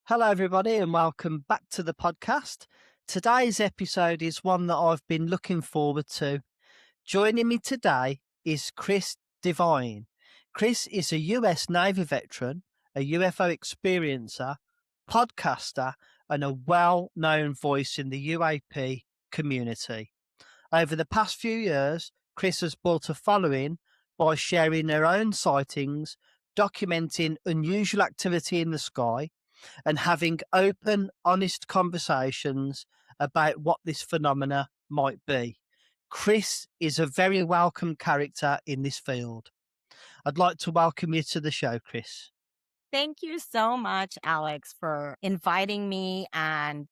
Hello, everybody, and welcome back to the podcast. Today's episode is one that I've been looking forward to. Joining me today is Krys Devine. Krys is a US Navy veteran, a UFO experiencer, podcaster, and a well-known voice in the UAP community. Over the past few years, Krys has built a following by sharing her own sightings, documenting unusual activity in the sky, and having open, honest conversations about what this phenomena might be. Krys is a very welcome character in this field. I'd like to welcome you to the show, Krys. Thank you so much, Alex, for inviting me and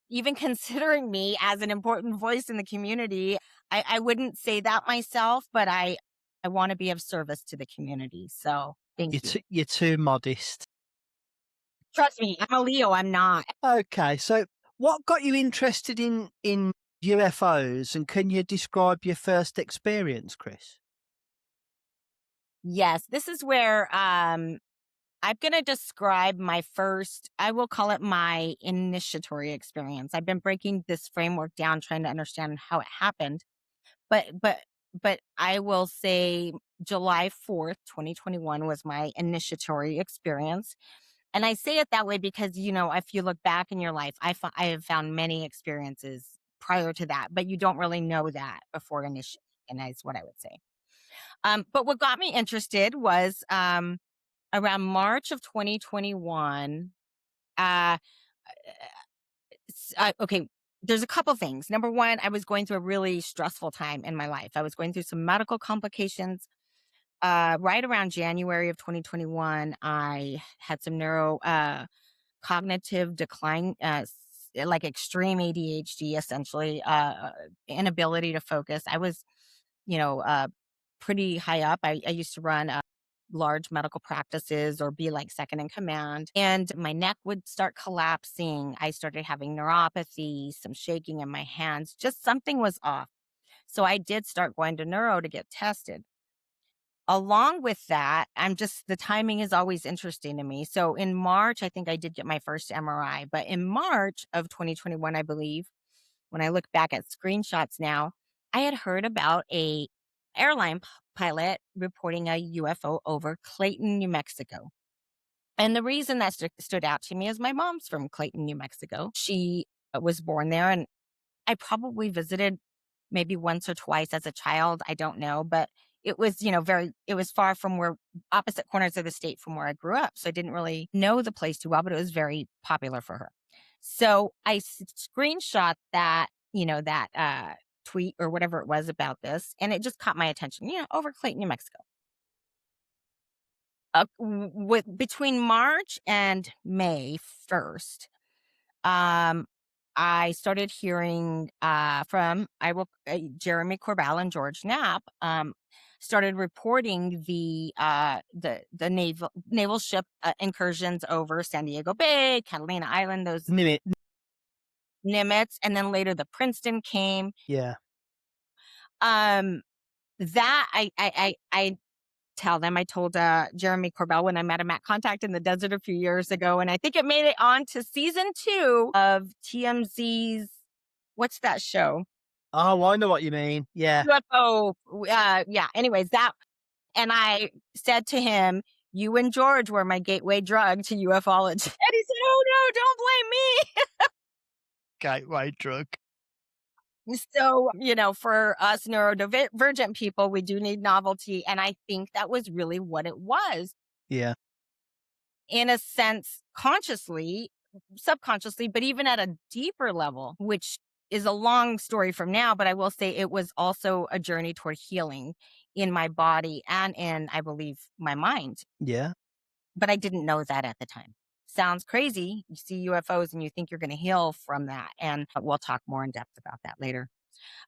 even considering me as an important voice in the community. I wouldn't say that myself, but I want to be of service to the community. So thank you. You're too modest. Trust me, I'm a Leo. I'm not. Okay, so what got you interested in UFOs, and can you describe your first experience, Krys? Yes, this is where I'm going to describe my first, I will call it my initiatory experience. I've been breaking this framework down, trying to understand how it happened. But I will say July 4th, 2021 was my initiatory experience. And I say it that way because, if you look back in your life, I have found many experiences prior to that, but you don't really know that before initiation, is what I would say. But what got me interested was around March of 2021. Okay, there's a couple things. Number one, I was going through a really stressful time in my life. I was going through some medical complications. Right around January of 2021, I had some cognitive decline, like extreme ADHD, essentially, inability to focus. I was, pretty high up. I used to run large medical practices or be like second in command. And my neck would start collapsing. I started having neuropathy, some shaking in my hands, just something was off. So I did start going to neuro to get tested. Along with that, the timing is always interesting to me. So in March, I think I did get my first MRI, but in March of 2021, I believe, when I look back at screenshots now, I had heard about a airline pilot reporting a UFO over Clayton, New Mexico. And the reason that stood out to me is my mom's from Clayton, New Mexico. She was born there, and I probably visited maybe once or twice as a child. I don't know, but it was, it was far from opposite corners of the state from where I grew up. So I didn't really know the place too well, but it was very popular for her. So I screenshot that, tweet or whatever it was about this, and it just caught my attention, over Clayton, New Mexico. Between March and May 1st, I started hearing from Jeremy Corbell and George Knapp started reporting the naval ship incursions over San Diego Bay, Catalina Island, those Nimitz, and then later the Princeton came. Yeah. That I tell them. I told Jeremy Corbell when I met him at Contact in the Desert a few years ago, and I think it made it on to season 2 of TMZ's, what's that show? Oh, I know what you mean. Yeah. UFO. Yeah. Anyways, and I said to him, "You and George were my gateway drug to UFOology." And he said, "Oh no, don't blame me." Gateway drug. So, for us neurodivergent people, we do need novelty. And I think that was really what it was. Yeah. In a sense, consciously, subconsciously, but even at a deeper level, which is a long story from now. But I will say it was also a journey toward healing in my body and in, I believe, my mind. Yeah. But I didn't know that at the time. Sounds crazy. You see UFOs and you think you're going to heal from that. And we'll talk more in depth about that later.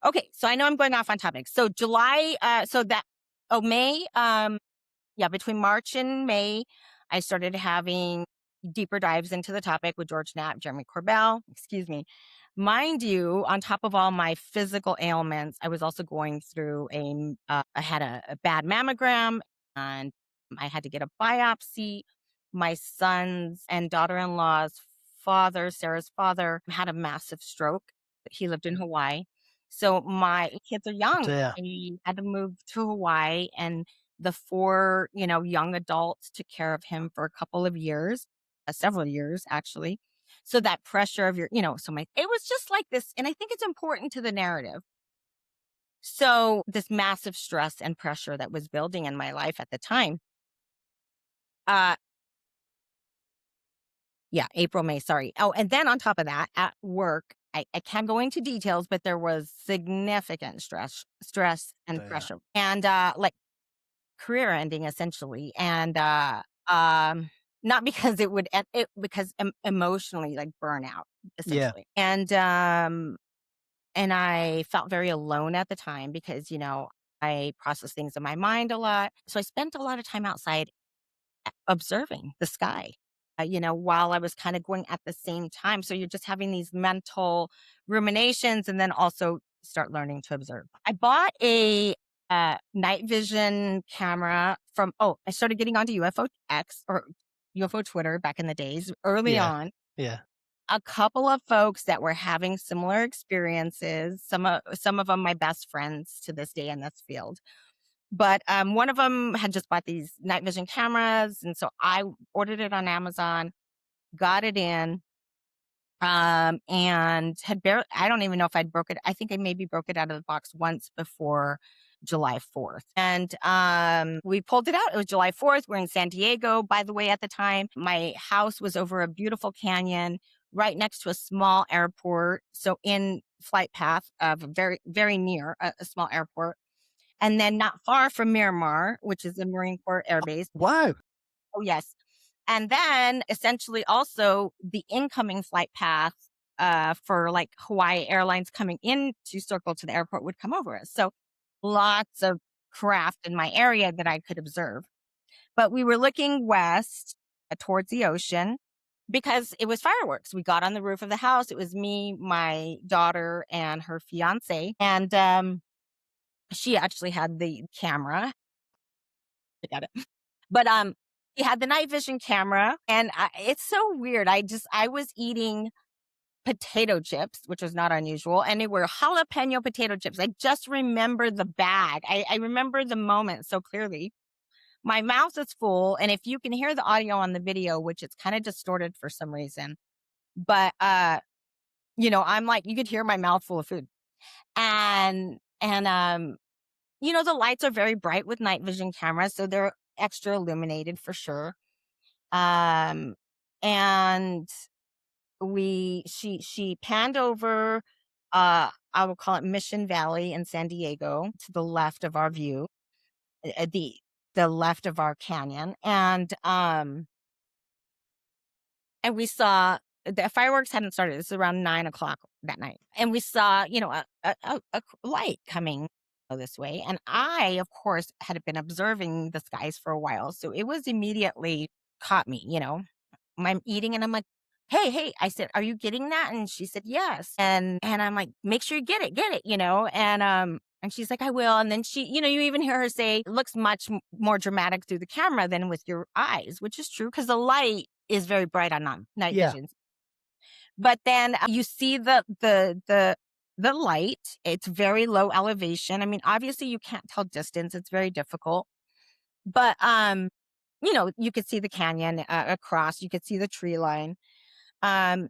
Okay. So I know I'm going off on topic. So May, between March and May, I started having deeper dives into the topic with George Knapp, Jeremy Corbell, Mind you, on top of all my physical ailments, I was also going through I had a bad mammogram, and I had to get a biopsy. My sons and daughter-in-law's father, Sarah's father, had a massive stroke. He lived in Hawaii. So my kids are Oh young. dear. I had to move to Hawaii, and the four, young adults took care of him for a couple of years, several years actually. So that pressure of it was just like this. And I think it's important to the narrative. So this massive stress and pressure that was building in my life at the time. Uh, Yeah, April, May, sorry. Oh, and then on top of that, at work, I can't go into details, but there was significant stress and Dear. pressure and like career ending essentially. And not because it would because emotionally like burnout Yeah. essentially. And I felt very alone at the time because, I processed things in my mind a lot. So I spent a lot of time outside observing the sky, while I was kind of going at the same time. So you're just having these mental ruminations and then also start learning to observe. I bought a night vision camera I started getting onto UFO X or UFO Twitter back in the days early Yeah. on. Yeah. A couple of folks that were having similar experiences, some of them my best friends to this day in this field. But, one of them had just bought these night vision cameras, and so I ordered it on Amazon, got it in, and I don't even know if I'd broke it. I think I maybe broke it out of the box once before July 4th. And, we pulled it out. It was July 4th. We're in San Diego, by the way, at the time. My house was over a beautiful canyon right next to a small airport, so in flight path of very, very near a small airport. And then not far from Miramar, which is the Marine Corps Air Base. Wow. Oh, yes. And then essentially also the incoming flight path for like Hawaii Airlines coming in to circle to the airport would come over us. So lots of craft in my area that I could observe. But we were looking west towards the ocean because it was fireworks. We got on the roof of the house. It was me, my daughter, and her fiance. And she actually had the camera. I got it. But, he had the night vision camera, and it's so weird. I was eating potato chips, which was not unusual, and they were jalapeno potato chips. I just remember the bag. I remember the moment so clearly. My mouth is full, and if you can hear the audio on the video, which it's kinda distorted for some reason, but, I'm like you could hear my mouth full of food. And the lights are very bright with night vision cameras, so they're extra illuminated for sure. Um, and she panned over, I will call it Mission Valley in San Diego to the left of our view, the left of our canyon. And we saw the fireworks hadn't started. This is around 9 o'clock that night. And we saw, a light coming this way. And I, of course, had been observing the skies for a while. So it was immediately caught me. I'm eating and I'm like, hey, hey, I said, are you getting that? And she said, yes. And I'm like, make sure you get it. And she's like, I will. And then you even hear her say, it looks much more dramatic through the camera than with your eyes, which is true because the light is very bright on night Yeah. vision. But then you see the light. It's very low elevation. I mean, obviously you can't tell distance. It's very difficult. But you could see the canyon across. You could see the tree line. Um,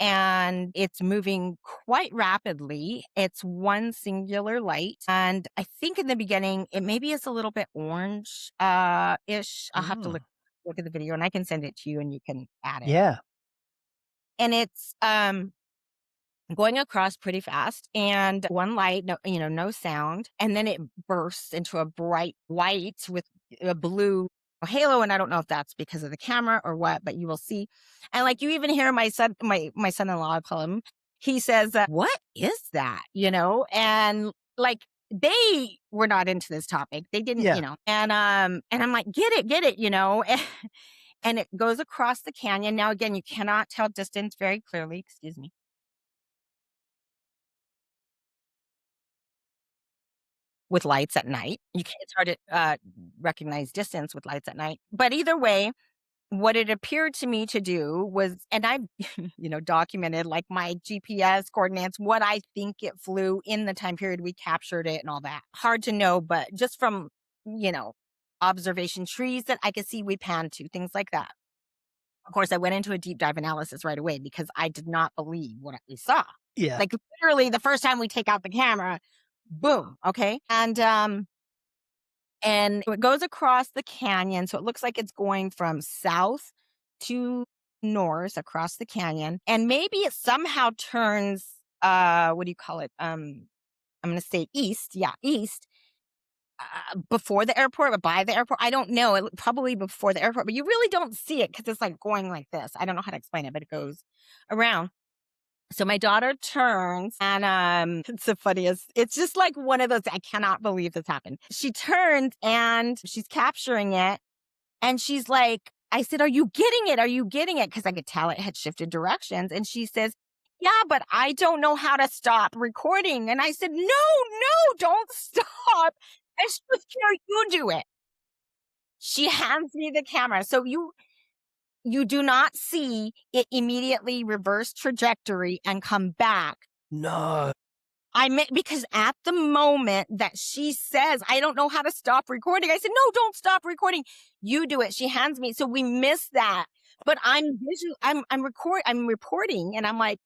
and it's moving quite rapidly. It's one singular light. And I think in the beginning, it maybe is a little bit orange ish. I'll have to Mm. look at the video and I can send it to you and you can add it. Yeah. And it's going across pretty fast and one light, no sound. And then it bursts into a bright white with a blue halo. And I don't know if that's because of the camera or what, but you will see. And like you even hear my son-in-law, I call him, he says, what is that? And like they were not into this topic. They didn't, Yeah. and I'm like, get it. And it goes across the canyon. Now, again, you cannot tell distance very clearly. Excuse me. With lights at night. It's hard to recognize distance with lights at night. But either way, what it appeared to me to do was, and I've, documented like my GPS coordinates, what I think it flew in the time period we captured it and all that. Hard to know, but just from, you know, observation trees that I could see we panned to, things like that. Of course, I went into a deep dive analysis right away because I did not believe what we saw. Yeah. Like literally the first time we take out the camera, boom. Okay. And it goes across the canyon. So it looks like it's going from south to north across the canyon. And maybe it somehow turns, what do you call it? I'm going to say east. Yeah, east. Before the airport or by the airport. I don't know. Probably before the airport, but you really don't see it because it's like going like this. I don't know how to explain it, but it goes around. So my daughter turns and it's the funniest. It's just like one of those, I cannot believe this happened. She turns and she's capturing it. And she's like, I said, "Are you getting it? Are you getting it?" Because I could tell it had shifted directions. And she says, "Yeah, but I don't know how to stop recording." And I said, "No, no, don't stop." And she goes, "Here, you do it." She hands me the camera. So you do not see it immediately reverse trajectory and come back. No. I meant because at the moment that she says, "I don't know how to stop recording," I said, "No, don't stop recording. You do it." She hands me. So we missed that. But I'm reporting and I'm like,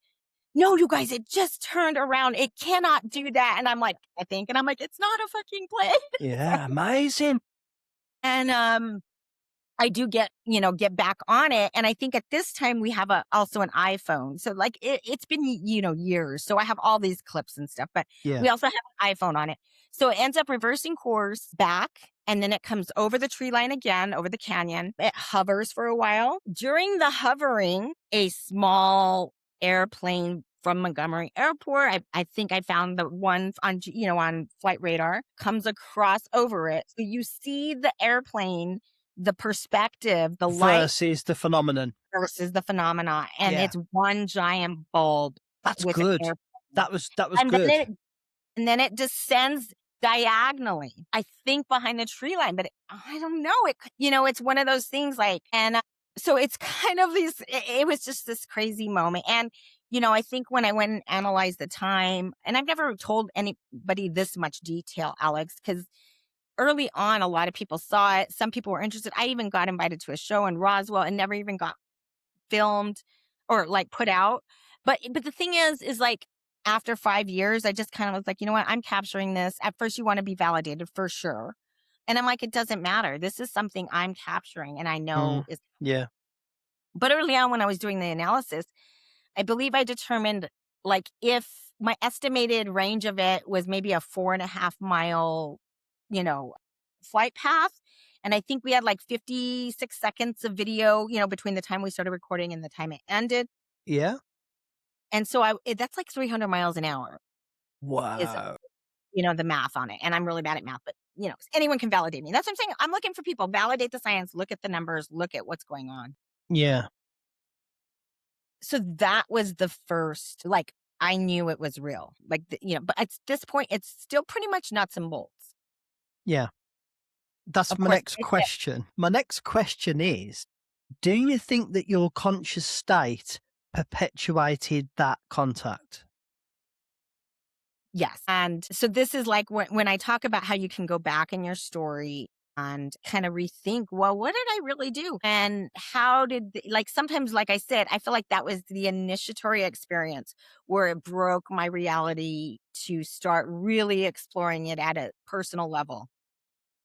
"No, you guys, it just turned around. It cannot do that." And I'm like, I think, and I'm like, "It's not a fucking plane." Yeah. Amazing. And I do get back on it. And I think at this time we have also an iPhone. So like it's been, years. So I have all these clips and stuff, but Yeah. we also have an iPhone on it. So it ends up reversing course back. And then it comes over the tree line again, over the canyon. It hovers for a while. During the hovering, a small airplane from Montgomery Airport, I think I found the one on flight radar, comes across over it. So you see the airplane, the perspective, the light Versus the phenomenon. versus the phenomena, and Yeah. it's one giant bulb That's with an good. air, That was and then good. it descends diagonally, I think behind the tree line, but I don't know. It's one of those things like, and so it's kind of it was just this crazy moment. And, I think when I went and analyzed the time, and I've never told anybody this much detail, Alex, because early on, a lot of people saw it. Some people were interested. I even got invited to a show in Roswell and never even got filmed or like put out. But the thing is like after 5 years, I just kind of was like, you know what? I'm capturing this. At first, you want to be validated for sure. And I'm like, it doesn't matter. This is something I'm capturing and I know is. Yeah. But early on, when I was doing the analysis, I believe I determined like if my estimated range of it was maybe a 4.5 mile, you know, flight path. And I think we had like 56 seconds of video, between the time we started recording and the time it ended. Yeah. And so that's like 300 miles an hour is, Wow. the math on it. And I'm really bad at math, but anyone can validate me. That's what I'm saying. I'm looking for people, validate the science, look at the numbers, look at what's going on. Yeah. So that was the first, like, I knew it was real. Like, but at this point, it's still pretty much nuts and bolts. Yeah. That's Of my course, next question. My next question is, do you think that your conscious state perpetuated that contact? yes. And so this is like when I talk about how you can go back in your story and kind of rethink, well, what did I really do? And how like sometimes, like I said, I feel like that was the initiatory experience where it broke my reality to start really exploring it at a personal level,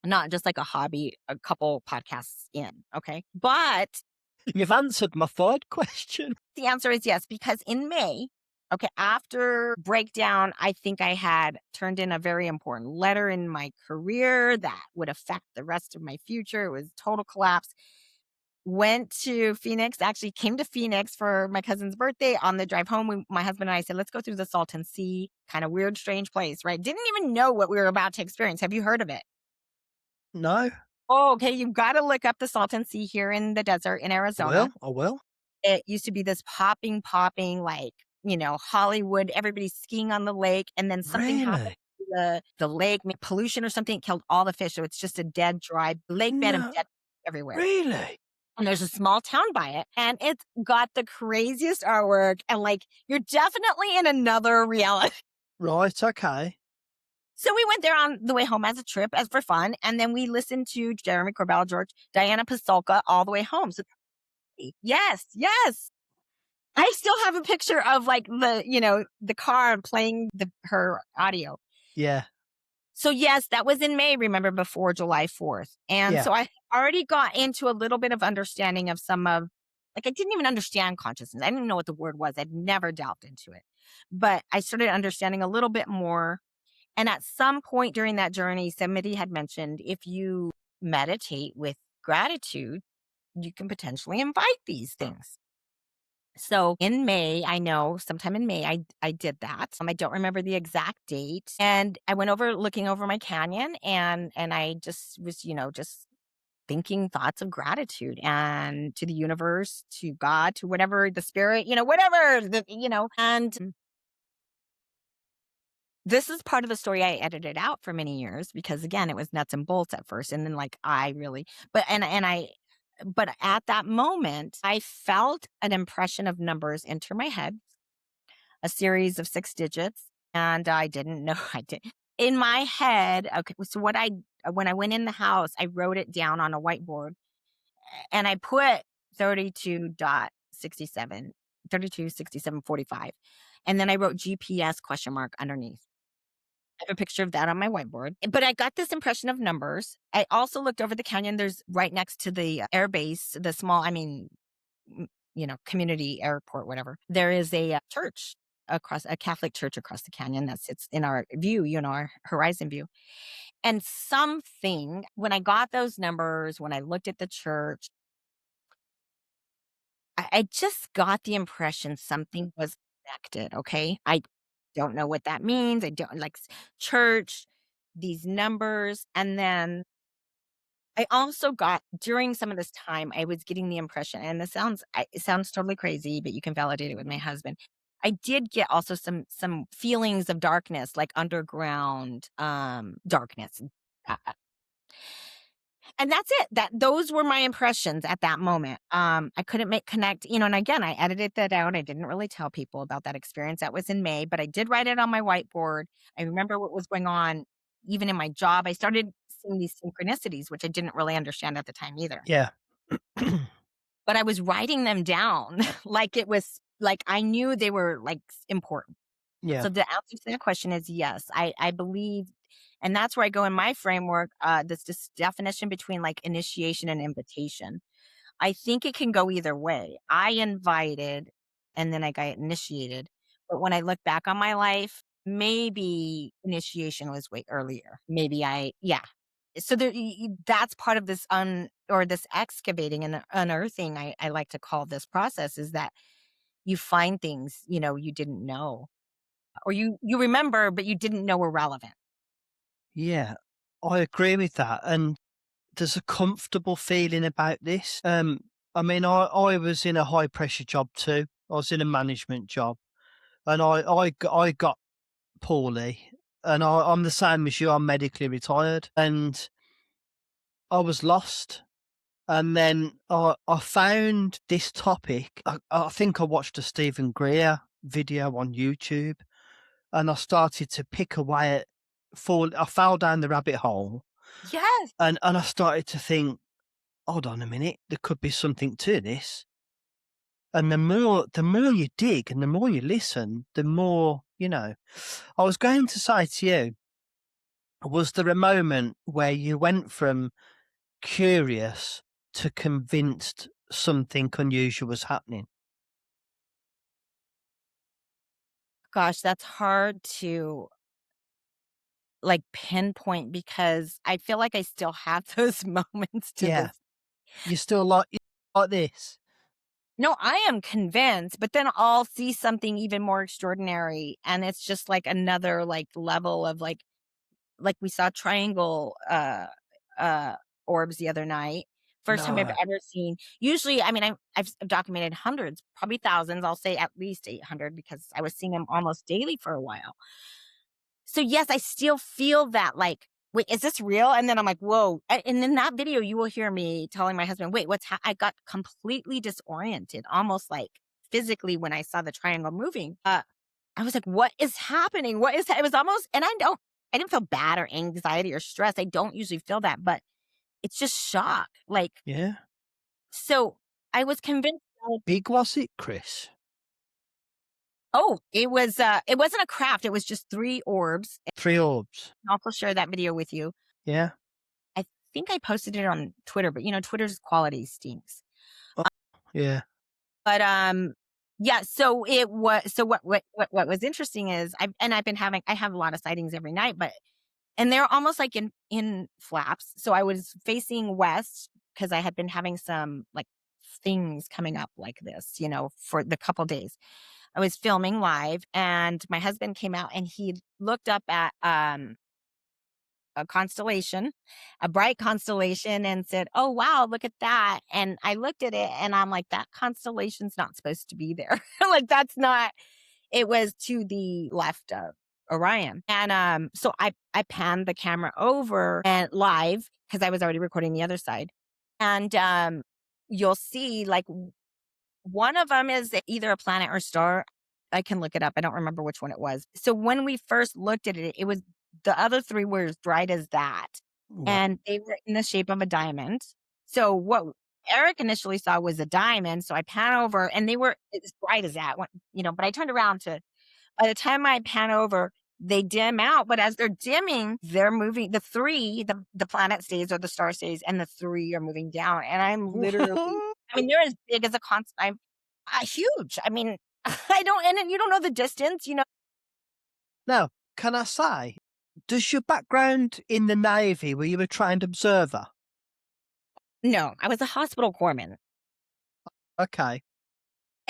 not just like a hobby, a couple podcasts in. Okay. But You've answered my third question. the answer is yes, because in May, okay, after breakdown, I think I had turned in a very important letter in my career that would affect the rest of my future. It was total collapse. Went to Phoenix, actually came to Phoenix for my cousin's birthday. On the drive home, my husband and I said, let's go through the Salton Sea, kind of weird, strange place, right? Didn't even know what we were about to experience. Have you heard of it? No? Oh, okay. You've got to look up the Salton Sea here in the desert in Arizona. I will. It used to be this popping, like, Hollywood, everybody's skiing on the lake. And then something happened Really? to the lake, pollution or something, it killed all the fish. So it's just a dead, dry lake bed of No. dead everywhere. Really? and there's a small town by it, and it's got the craziest artwork, and like you're definitely in another reality. Right. Okay. So we went there on the way home as a trip, as for fun, and then we listened to Jeremy Corbell, George, Diana Pasulka all the way home. So yes, yes. I still have a picture of like the car playing her audio. Yeah. So yes, that was in May, remember, before July 4th. And Yeah. so I already got into a little bit of understanding of some of, like, I didn't even understand consciousness. I didn't even know what the word was. I'd never delved into it. But I started understanding a little bit more. And at some point during that journey, somebody had mentioned if you meditate with gratitude, you can potentially invite these things. So in May, I know sometime in May, I did that. I don't remember the exact date. And I went over looking over my canyon, and I just was, just thinking thoughts of gratitude and to the universe, to God, to whatever the spirit, whatever and this is part of the story I edited out for many years because again, it was nuts and bolts at first. And then like I really but at that moment, I felt an impression of numbers enter my head, a series of 6 digits, and I didn't know I did. In my head, okay, so when I went in the house, I wrote it down on a whiteboard and I put 32.67, 326745. And then I wrote GPS question mark underneath. I have a picture of that on my whiteboard. But I got this impression of numbers. I also looked over the canyon. There's right next to the air base, the small, community airport, whatever. There is a church across a Catholic church across the canyon that sits in our view, our horizon view. And something, when I got those numbers, when I looked at the church, I just got the impression something was connected. Okay. I don't know what that means. I don't like church, these numbers. And then I also got during some of this time, I was getting the impression, and it sounds totally crazy, but you can validate it with my husband. I did get also some feelings of darkness, like underground darkness. Uh, and that's it. Those were my impressions at that moment. I couldn't make connect, and again, I edited that out. I didn't really tell people about that experience. That was in May, but I did write it on my whiteboard. I remember what was going on even in my job. I started seeing these synchronicities, which I didn't really understand at the time either. Yeah. But I was writing them down like it was like I knew they were like important. Yeah. So the answer to that question is yes. I believe, and that's where I go in my framework, this definition between like initiation and invitation. I think it can go either way. I invited and then I got initiated. But when I look back on my life, maybe initiation was way earlier. Maybe yeah. So that's part of this or this excavating and unearthing. I like to call this process is that you find things, you didn't know or you remember, but you didn't know were relevant. Yeah. I agree with that. And there's a comfortable feeling about this. I was in a high pressure job too. I was in a management job, and I got poorly, and I'm the same as you. I'm medically retired, and I was lost. And then I found this topic. I think I watched a Stephen Greer video on YouTube, and I started to pick away at I fell down the rabbit hole, Yes. and I started to think, hold on a minute, there could be something to this. And the more you dig and the more you listen, the more, I was going to say to you, was there a moment where you went from curious to convinced something unusual was happening? Gosh, that's hard to like pinpoint because I feel like I still have those moments to Yeah. this. You like this? No, I am convinced, but then I'll see something even more extraordinary and it's just like another like level of like we saw triangle uh orbs the other night. First time I've No. ever seen. Usually, I mean, I've documented hundreds, probably thousands. I'll say at least 800 because I was seeing them almost daily for a while. So yes, I still feel that like wait, is this real? And then I'm like, whoa. And in that video, you will hear me telling my husband, wait, I got completely disoriented, almost like physically when I saw the triangle moving. I was like, what is happening? It was almost, and I didn't feel bad or anxiety or stress. I don't usually feel that, but it's just shock. Like, Yeah. so I was convinced. Big was it, Chris? Oh, it wasn't a craft. It was just 3 orbs. 3 orbs. I'll also share that video with you. Yeah. I think I posted it on Twitter, but Twitter's quality stinks. Oh, yeah. But, yeah, so it was, so what was interesting is I have a lot of sightings every night, and they're almost like in flaps. So I was facing west because I had been having some, like, things coming up like this, for the couple days. I was filming live, and my husband came out and he looked up at, a constellation, a bright constellation, and said, "Oh, wow, look at that." And I looked at it and I'm like, that constellation's not supposed to be there. Like, that's not, it was to the left of Orion. And so I panned the camera over and live because I was already recording the other side. And you'll see, like, one of them is either a planet or star. I can look it up. I don't remember which one it was. So when we first looked at it, it was, the other 3 were as bright as that, Wow. and they were in the shape of a diamond. So what Eric initially saw was a diamond, so I pan over and they were as bright as that, but I turned around to, by the time I pan over, they dim out, but as they're dimming, they're moving. The 3, the planet stays or the star stays, and the 3 are moving down, and I'm literally, I mean, they're as big as a constant. I'm huge. I mean, I don't, and then you don't know the distance. Now, can I say, does your background in the Navy, were you a trained observer? No, I was a hospital corpsman. Okay.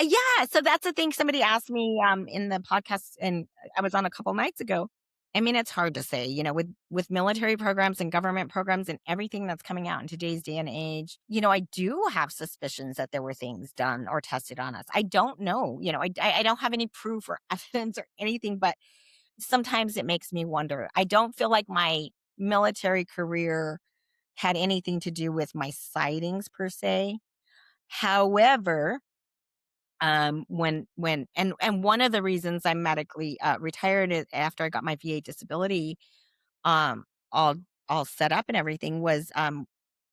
Yeah, so that's the thing. Somebody asked me in the podcast, and I was on a couple nights ago. I mean, it's hard to say, with military programs and government programs and everything that's coming out in today's day and age. I do have suspicions that there were things done or tested on us. I don't know. I don't have any proof or evidence or anything, but sometimes it makes me wonder. I don't feel like my military career had anything to do with my sightings per se. However, and one of the reasons I'm medically retired is after I got my VA disability, um, all all set up and everything, was I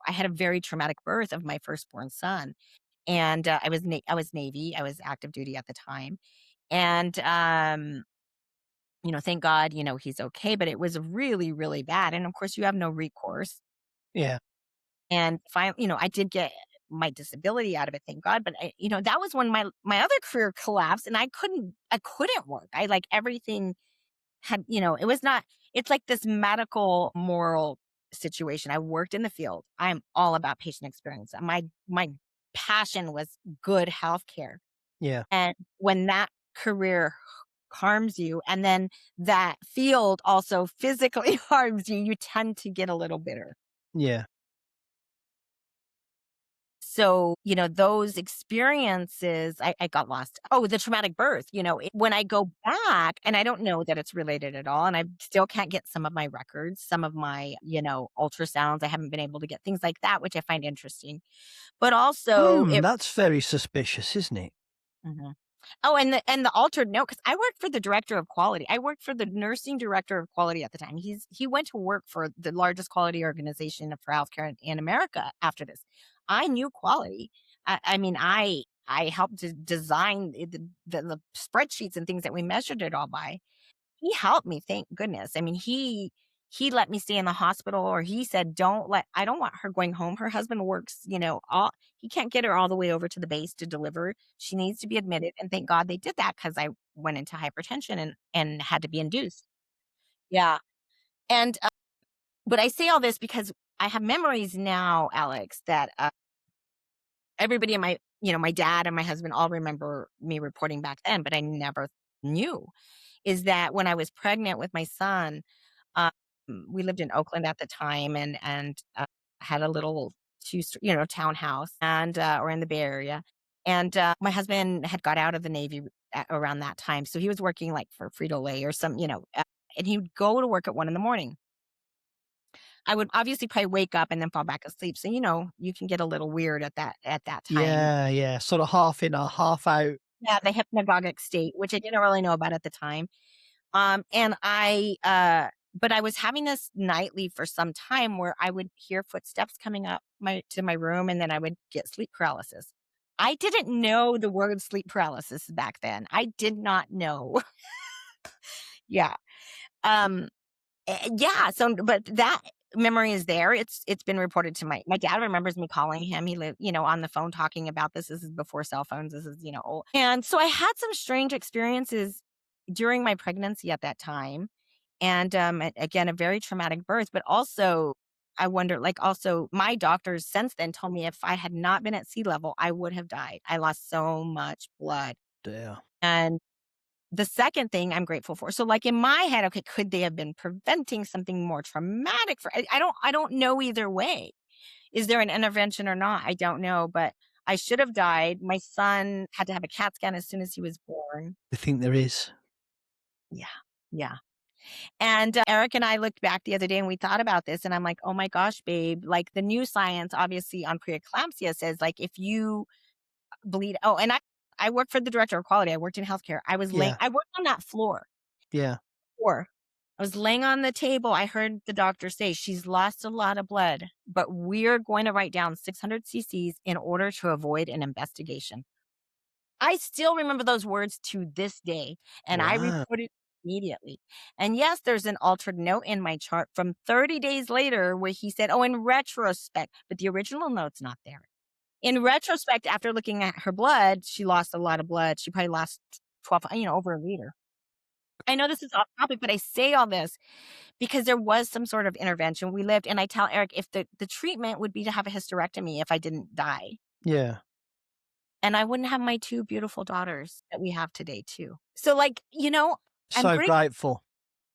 had a very traumatic birth of my firstborn son, and I was Navy, I was active duty at the time, and thank God, he's okay, but it was really, really bad, and of course you have no recourse. Yeah. And finally, I did get my disability out of it, thank God. But that was when my other career collapsed, and I couldn't work. I, like, everything had, it was not. It's like this medical moral situation. I worked in the field. I'm all about patient experience. My passion was good healthcare, Yeah. and when that career harms you, and then that field also physically harms you, you tend to get a little bitter. Yeah. So, those experiences, I got lost. Oh, the traumatic birth, when I go back, and I don't know that it's related at all, and I still can't get some of my records, some of my, ultrasounds. I haven't been able to get things like that, which I find interesting. But also, That's very suspicious, isn't it? Mhm. Oh, and the altered note, because I worked for the director of quality. I worked for the nursing director of quality at the time. He went to work for the largest quality organization for healthcare in America after this. I knew quality. I mean, I helped to design the spreadsheets and things that we measured it all by. He helped me, thank goodness. I mean, he let me stay in the hospital, or he said, I don't want her going home. Her husband works, all he can't get her all the way over to the base to deliver. She needs to be admitted. And thank God they did that, because I went into hypertension and had to be induced. Yeah. And but I say all this because I have memories now, Alex, that everybody in my dad and my husband all remember me reporting back then, but I never knew, is that when I was pregnant with my son, um, we lived in Oakland at the time, and had a little townhouse, and or in the Bay Area. And my husband had got out of the Navy around that time, so he was working, like, for Frito Lay or some, and he would go to work at 1 in the morning. I would obviously probably wake up and then fall back asleep. So, you can get a little weird at that time. Yeah, yeah. Sort of half in or half out. Yeah, the hypnagogic state, which I didn't really know about at the time. And but I was having this nightly for some time where I would hear footsteps coming up to my room, and then I would get sleep paralysis. I didn't know the word sleep paralysis back then. I did not know. Yeah. Um, yeah. So, but that memory is there. It's been reported to my dad remembers me calling him. He lived, on the phone talking about this. This is before cell phones. This is, old. And so I had some strange experiences during my pregnancy at that time. And again, a very traumatic birth, but also I wonder, like, also my doctors since then told me if I had not been at sea level, I would have died. I lost so much blood. Yeah. And the second thing I'm grateful for. So like in my head, okay, could they have been preventing something more traumatic I don't know either way. Is there an intervention or not? I don't know, but I should have died. My son had to have a CAT scan as soon as he was born. I think there is. Yeah. Yeah. And Eric and I looked back the other day and we thought about this and I'm like, oh my gosh, babe, like the new science obviously on preeclampsia says like if you bleed, and I worked for the director of quality. I worked in healthcare. Yeah. I worked on that Yeah. floor. I was laying on the table. I heard the doctor say, she's lost a lot of blood, but we're going to write down 600 cc's in order to avoid an investigation. I still remember those words to this day, and I Wow. reported immediately. And yes, there's an altered note in my chart from 30 days later where he said, oh, in retrospect, but the original note's not there. In retrospect, after looking at her blood, she lost a lot of blood. She probably lost 12, over a liter. I know this is off topic, but I say all this because there was some sort of intervention. We lived, and I tell Eric if the treatment would be to have a hysterectomy if I didn't die. Yeah. And I wouldn't have my 2 beautiful daughters that we have today too. So, like, I'm So grateful. grateful.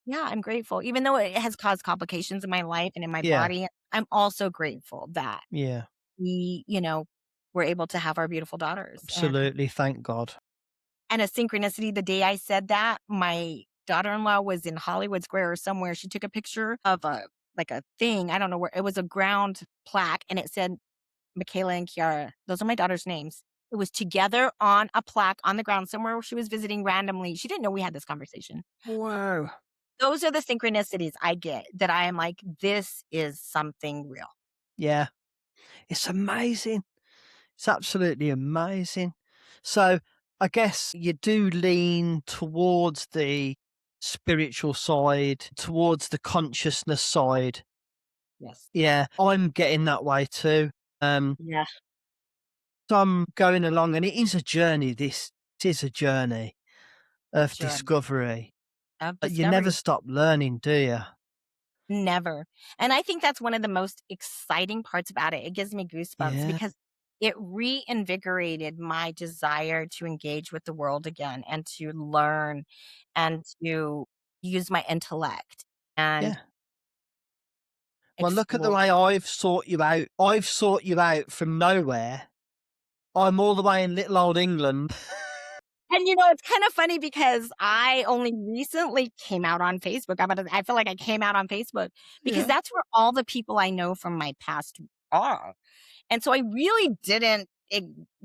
Yeah, I'm grateful. Even though it has caused complications in my life and in my Yeah. body, I'm also grateful that Yeah. we, were able to have our beautiful daughters. Absolutely. Thank God. And a synchronicity, the day I said that, my daughter-in-law was in Hollywood Square or somewhere. She took a picture of a thing. I don't know where. It was a ground plaque, and it said, Michaela and Kiara. Those are my daughter's names. It was together on a plaque on the ground somewhere where she was visiting randomly. She didn't know we had this conversation. Wow. Those are the synchronicities I get that I am like, this is something real. Yeah. It's amazing. It's absolutely amazing. So I guess you do lean towards the spiritual side, towards the consciousness side. Yes. Yeah, I'm getting that way too. Yeah. So I'm going along, and it is a journey. It is a journey of Journey discovery. of But you never discovery. stop learning, do you? Never. And I think that's one of the most exciting parts about it. It gives me goosebumps Yeah, because it reinvigorated my desire to engage with the world again and to learn and to use my intellect and yeah. Well, look at the explore. way I've sought you out. I've sought you out from nowhere. I'm all the way in little old England. And it's kind of funny because I only recently came out on Facebook. I feel like I came out on Facebook because Yeah, that's where all the people I know from my past are. And so I really didn't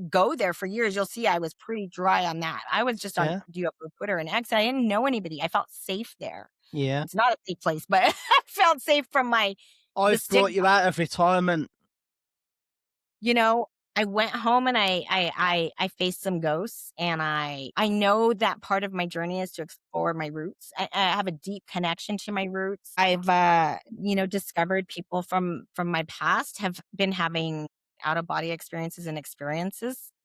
go there for years. You'll see I was pretty dry on that. I was just on yeah, UFO Twitter and X. I didn't know anybody. I felt safe there. yeah. It's not a safe place, but I felt safe from the I've brought stigma. you out of retirement. You know, I went home and I faced some ghosts, and I know that part of my journey is to explore my roots. I have a deep connection to my roots. I've discovered people from my past have been having out of body experiences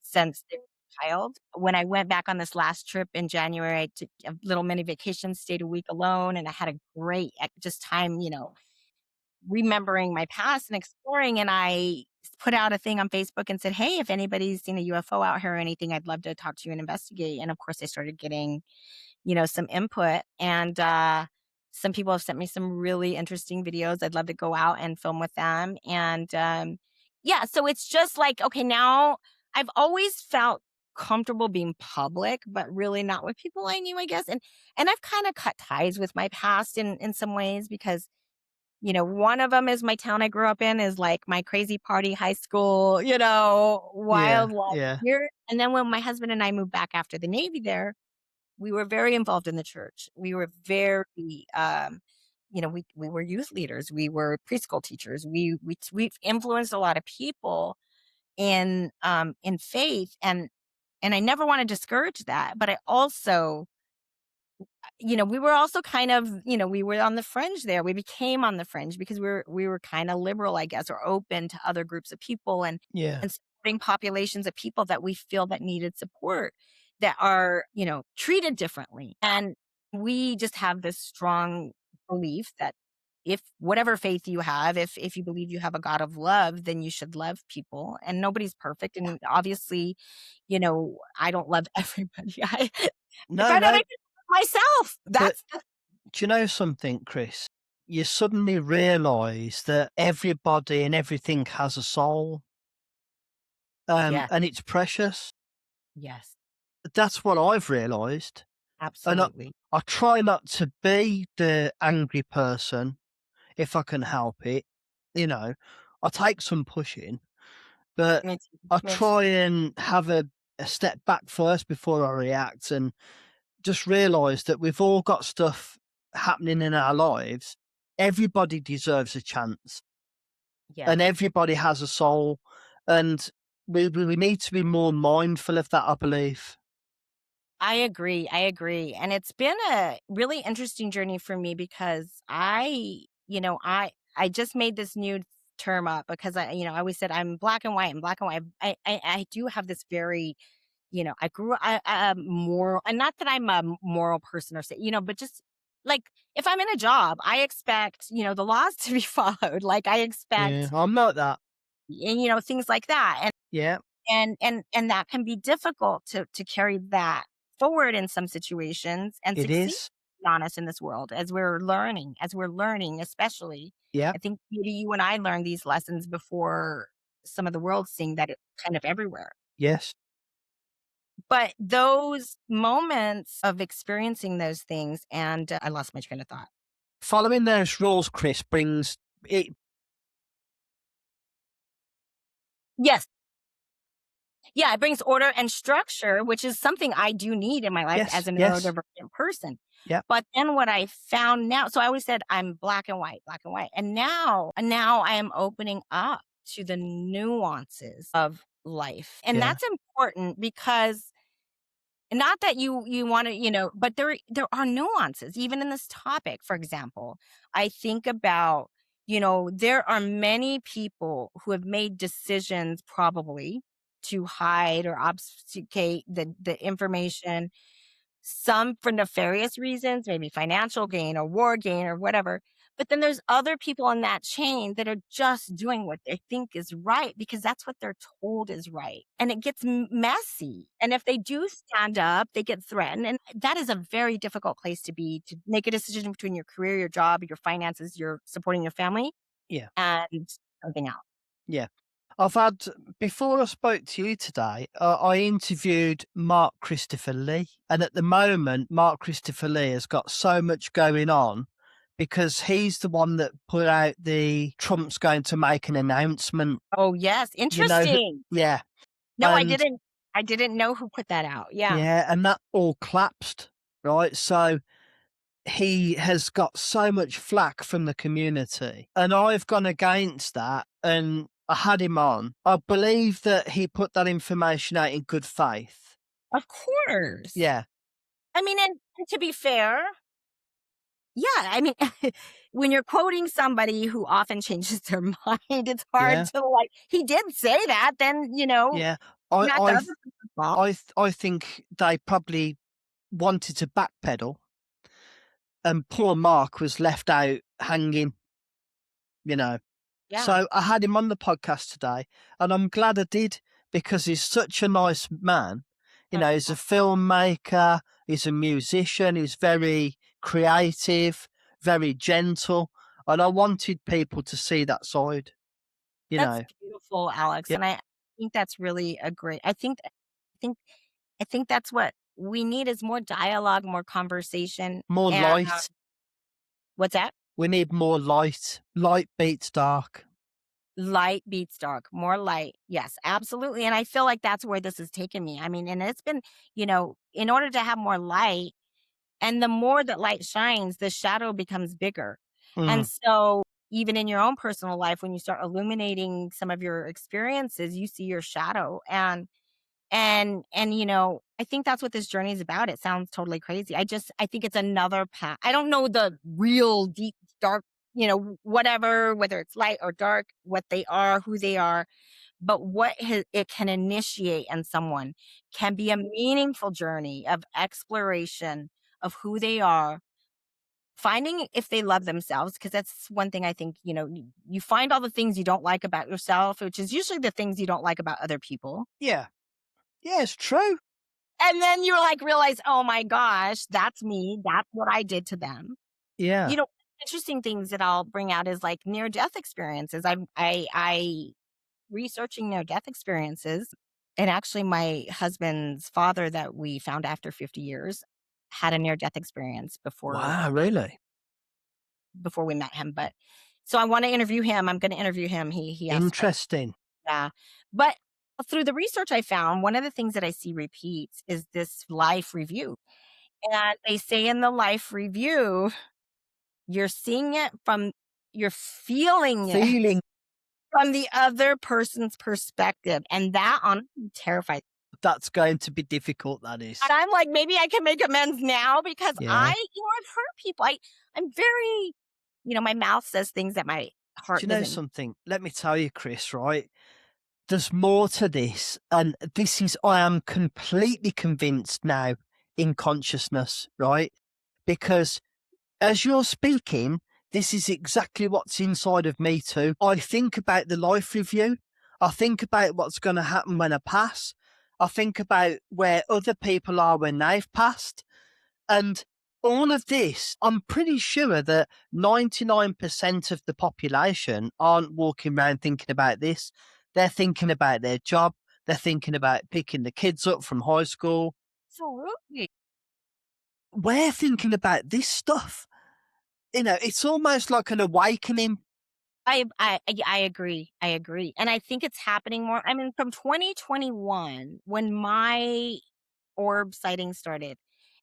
since they were a child. When I went back on this last trip in January, I took a little mini vacation, stayed a week alone, and I had a great just time, remembering my past and exploring. And I put out a thing on Facebook and said, hey, if anybody's seen a UFO out here or anything, I'd love to talk to you and investigate. And of course, I started getting, some input. And some people have sent me some really interesting videos. I'd love to go out and film with them. And yeah, so it's just like, okay, now I've always felt comfortable being public, but really not with people I knew, I guess. And I've kind of cut ties with my past in some ways because One of them is my town I grew up in, is like my crazy party high school, Yeah. wild life Yeah. here. And then when my husband and I moved back after the Navy there, we were very involved in the church. We were very, we were youth leaders. We were preschool teachers. We've influenced a lot of people in faith, and I never want to discourage that, but I also, we were also kind of, we were on the fringe there. We became on the fringe because we were kind of liberal, I guess, or open to other groups of people, Yeah. and supporting populations of people that we feel that needed support, that are, treated differently. And we just have this strong belief that if whatever faith you have, if you believe you have a God of love, then you should love people. And nobody's perfect. And obviously, I don't love everybody. I No, find out no. I can love myself. But That's do you know something, Chris? You suddenly realize that everybody and everything has a soul, yes, and it's precious. yes, That's what I've realized. And absolutely. I try not to be the angry person if I can help it. You know, I take some pushing, but Me too. I Me too. try and have a step back first before I react and just realize that we've all got stuff happening in our lives. Everybody deserves a chance Yes. and everybody has a soul. And we need to be more mindful of that, I believe. I agree. I agree. And it's been a really interesting journey for me because I just made this new term up because I always said I'm black and white and black and white. I do have this very, I grew moral, and not that I'm a moral person or say, but just like if I'm in a job, I expect, the laws to be followed. Like I Yeah, expect, I'm like that. and things like that. Yeah, And that can be difficult to carry that forward in some situations and it succeed, is. to be honest, in this world as we're learning, especially. Yeah, I think maybe you and I learned these lessons before some of the world, seeing that it's kind of everywhere. yes. But those moments of experiencing those things, and I lost my train of thought. Following those rules, Chris, brings it. Yes. Yeah, it brings order and structure, which is something I do need in my life as Yes, a yes. neurodivergent person. Yeah, But then what I found now, so I always said I'm black and white, black and white. And now I am opening up to the nuances of life. And yeah, that's important because not that you want to, but there are nuances even in this topic. For example, I think about, there are many people who have made decisions probably to hide or obfuscate the information, some for nefarious reasons, maybe financial gain or war gain or whatever. But then there's other people in that chain that are just doing what they think is right because that's what they're told is right. And it gets messy. And if they do stand up, they get threatened. And that is a very difficult place to be, to make a decision between your career, your job, your finances, your supporting your family, yeah, and something else. yeah. I've had, before I spoke to you today, I interviewed Mark Christopher Lee. And at the moment, Mark Christopher Lee has got so much going on because he's the one that put out the Trump's going to make an announcement, Oh, yes. you know, Interesting. yeah. No, I And didn't. I didn't know who put that out. Yeah. yeah, and that all collapsed, right? So he has got so much flack from the community. And I've gone against that and I had him on. I believe that he put that information out in good faith. Of course. Yeah, I mean, and to be fair, yeah, I mean, when you're quoting somebody who often changes their mind, it's hard yeah, to like, he did say that, then, yeah. I not the I other th- person's fault. I think they probably wanted to backpedal and poor Mark was left out hanging, you know. Yeah, So I had him on the podcast today, and I'm glad I did because he's such a nice man. You that's know, he's a awesome. filmmaker, he's a musician, he's very creative, very gentle, and I wanted people to see that side, you That's know. beautiful, Alex, Yeah, and I think that's really a great think I think that's what we need, is more dialogue, more conversation, more and light. what's that? We need more light. Light beats dark. Light beats dark, more light. Yes, absolutely. And I feel like that's where this has taken me. I mean, and it's been, in order to have more light, and the more that light shines, the shadow becomes bigger. Mm. And so, even in your own personal life, when you start illuminating some of your experiences, you see your shadow. And I think that's what this journey is about. It sounds totally crazy. I think it's another path. I don't know the real deep, dark, whatever, whether it's light or dark, what they are, who they are, but it can initiate in someone can be a meaningful journey of exploration of who they are, finding if they love themselves, because that's one thing I think, you find all the things you don't like about yourself, which is usually the things you don't like about other people. Yeah. Yeah, it's true. And then you like realize, oh my gosh, that's me. That's what I did to them. Yeah. Interesting things that I'll bring out is like near death experiences. I researching near death experiences. And actually my husband's father that we found after 50 years had a near death experience Wow, really? before we met him. But so I want to interview him. I'm going to interview him. He asked, Interesting. yeah. But through the research I found, one of the things that I see repeats is this life review. And they say in the life review, you're seeing it you're feeling it Feeling from the other person's perspective. And that honestly terrifies. that's going to be difficult, that And is. I'm like, maybe I can make amends now because Yeah. I've hurt people. I'm very, my mouth says things that my Do heart you know doesn't. something? Let me tell you, Chris, right? There's more to this. And I am completely convinced now in consciousness, right? Because as you're speaking, this is exactly what's inside of me too. I think about the life review. I think about what's going to happen when I pass. I think about where other people are when they've passed. And all of this, I'm pretty sure that 99% of the population aren't walking around thinking about this. They're thinking about their job. They're thinking about picking the kids up from high school. Absolutely. We're thinking about this stuff. It's almost like an awakening. I agree. I agree. And I think it's happening more. I mean, from 2021, when my orb sighting started,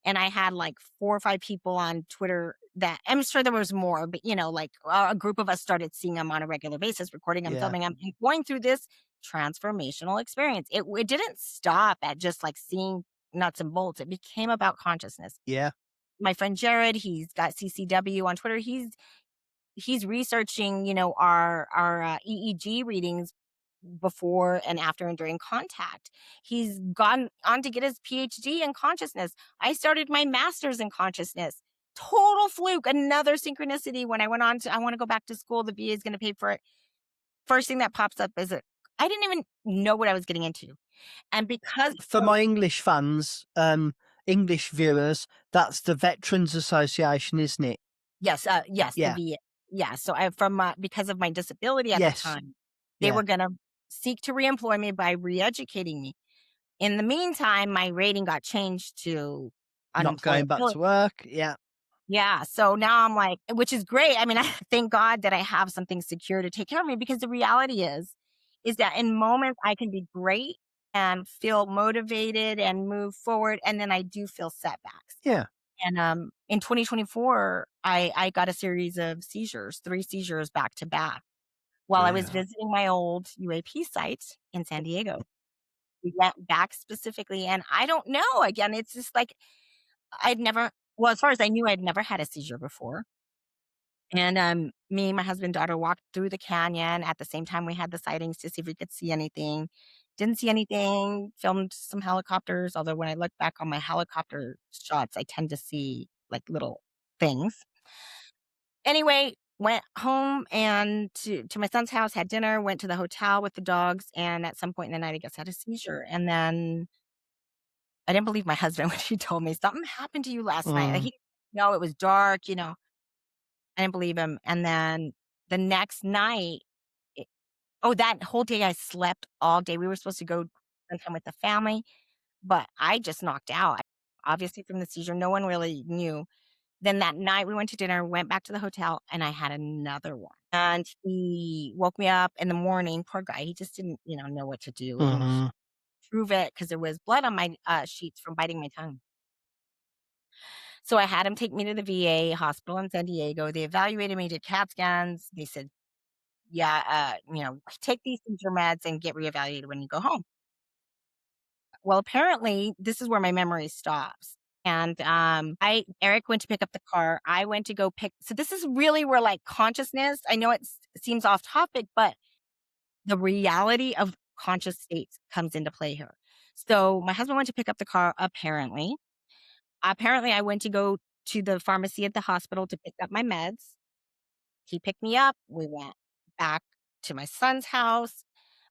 and I had like 4 or 5 people on Twitter that I'm sure there was more, but like a group of us started seeing them on a regular basis, recording them, Yeah. filming them, and going through this transformational experience. It didn't stop at just like seeing nuts and bolts. It became about consciousness. Yeah. My friend Jared, he's got CCW on Twitter. He's researching, our EEG readings before and after and during contact. He's gone on to get his PhD in consciousness. I started my master's in consciousness. Total fluke, another synchronicity. When I went on to, I want to go back to school, the VA is going to pay for it. First thing that pops up is I didn't even know what I was getting into. And because For my English fans, English viewers, that's the Veterans Association, isn't it? yes, the Yeah. VA. Yeah. So because of my disability at the Yes. time, they Yeah. were going to seek to reemploy me by re-educating me. In the meantime, my rating got changed to Not going back unemployability. to work. Yeah. Yeah, so now I'm like, which is great. I mean, I thank God that I have something secure to take care of me, because the reality is that in moments I can be great and feel motivated and move forward, and then I do feel setbacks. Yeah. And in 2024, I got a series of seizures, 3 seizures back to back while I was Really. visiting my old UAP site in San Diego. We went back specifically, and I don't know. Again, it's just like I'd never well, as far as I knew, I'd never had a seizure before. And, me, my husband, daughter walked through the canyon at the same time we had the sightings to see if we could see anything. Didn't see anything, filmed some helicopters, although when I look back on my helicopter shots, I tend to see, like, little things. Anyway, went home and to my son's house, had dinner, went to the hotel with the dogs, and at some point in the night, I guess, had a seizure. And then I didn't believe my husband when he told me, "Something happened to you last night." Like, Mm. no, it was dark. I didn't believe him. And then the next night, it that whole day I slept all day. We were supposed to go spend time with the family, but I just knocked out. Obviously from the seizure, no one really knew. Then that night we went to dinner, went back to the hotel, and I had another one. And he woke me up in the morning. Poor guy, he just didn't, know what to do and Mhm. prove it because there was blood on my sheets from biting my tongue. So I had him take me to the VA hospital in San Diego. They evaluated me, did CAT scans. They said, "Yeah, take these seizure meds and get reevaluated when you go home." Well, apparently, this is where my memory stops. And Eric went to pick up the car. I went to go pick. So this is really where like consciousness. I know it seems off topic, but the reality of conscious states comes into play here. So my husband went to pick up the car. Apparently, I went to go to the pharmacy at the hospital to pick up my meds. He picked me up. We went back to my son's house.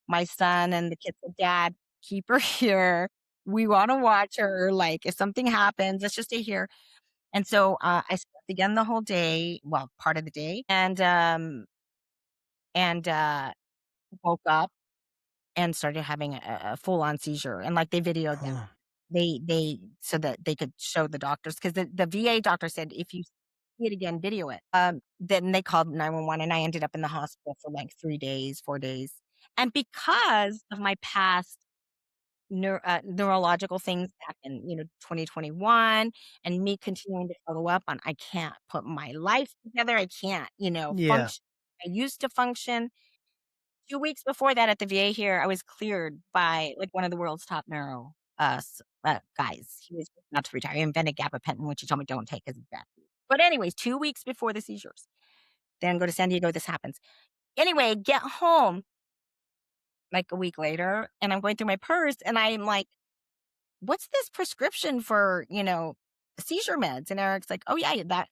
My son and the kids said, "Dad, keep her here. We want to watch her. Like, if something happens, let's just stay here." And so I slept again the whole day, well, part of the day, and woke up and started having a full on seizure. And like they videoed that. Huh. They so that they could show the doctors because the VA doctor said if you see it again, video it. Then they called 911 and I ended up in the hospital for like 3 days, 4 days. And because of my past neurological things back in 2021 and me continuing to follow up on I can't put my life together. I can't, Yeah. function. I used to function. 2 weeks before that at the VA here, I was cleared by like one of the world's top neuro guys. He was about to retire. He invented gabapentin, which he told me don't take because it's bad. But anyways, 2 weeks before the seizures, then go to San Diego. This happens. Anyway, get home like a week later, and I'm going through my purse, and I'm like, "What's this prescription for seizure meds?" And Eric's like, "Oh yeah, that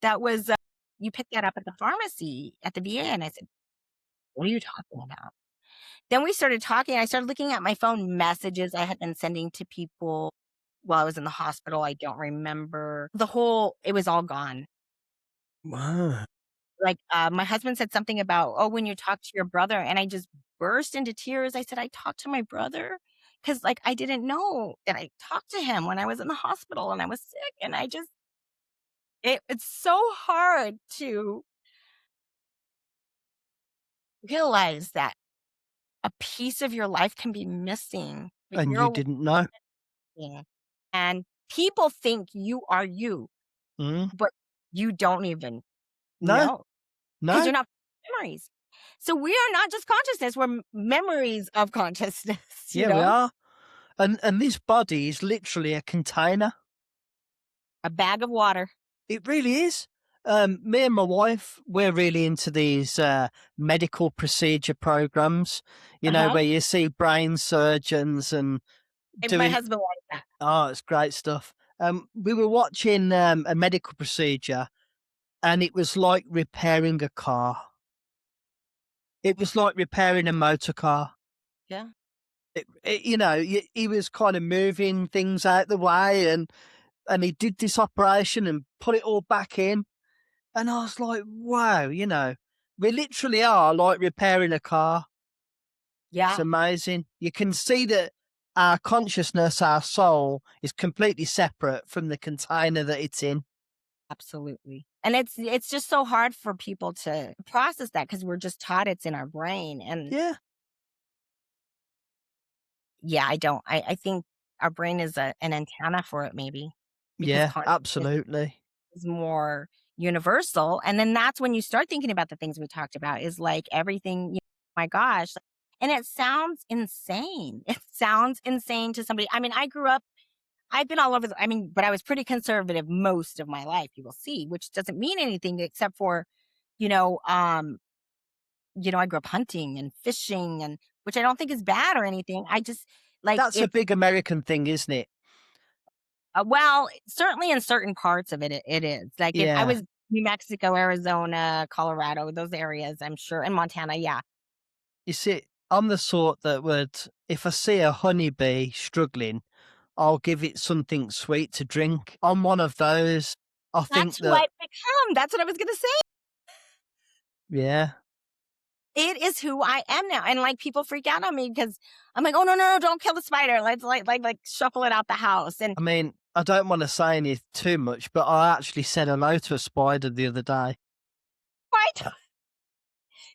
that was you picked that up at the pharmacy at the VA." And I said, "What are you talking about?" Then we started talking. I started looking at my phone messages I had been sending to people while I was in the hospital. I don't remember it was all gone. Wow. Like, my husband said something about, "Oh, when you talk to your brother," and I just burst into tears. I said, "I talked to my brother?" Because like, I didn't know that I talked to him when I was in the hospital and I was sick, and it's so hard to realize that a piece of your life can be missing, but And you're you didn't know? aware. And people think you are you, Mm. but you don't even No, know because no. you're not memories. So we are not just consciousness, we're memories of consciousness, you Yeah, we know? are. And this body is literally a container. A bag of water. It really is. Me and my wife, we're really into these medical procedure programs, Uh-huh. where you see brain surgeons and And my doing, husband likes that. oh, it's great stuff. We were watching a medical procedure and it was like repairing a car. It was like repairing a motor car. Yeah, He was kind of moving things out the way and he did this operation and put it all back in. And I was like, wow, we literally are like repairing a car. It's yeah, amazing. You can see that our consciousness, our soul, is completely separate from the container that it's in. absolutely. And it's just so hard for people to process that because we're just taught it's in our brain. And Yeah. yeah, I think our brain is an antenna for it maybe because Yeah, consciousness absolutely. is more universal. And then that's when you start thinking about the things we talked about is like everything, my gosh. And it sounds insane. It sounds insane to somebody. I mean, I've been all over but I was pretty conservative most of my life, you will see, which doesn't mean anything except for, you know, um, I grew up hunting and fishing and which I don't think is bad or anything. I just like That's a it's big American thing, isn't it? well, certainly in certain parts of it is. Like if I Yeah. was New Mexico, Arizona, Colorado, those areas, I'm sure, and Montana, yeah. You see, I'm the sort that if I see a honeybee struggling, I'll give it something sweet to drink. I'm one of those. I That's think who that, I've become. That's what I was gonna say. yeah, It is who I am now. And like people freak out on me because I'm like, oh no, no, no, don't kill the spider. Let's like shuffle it out the house. And I mean, I don't want to say any too much, but I actually said hello to a spider the other day. What?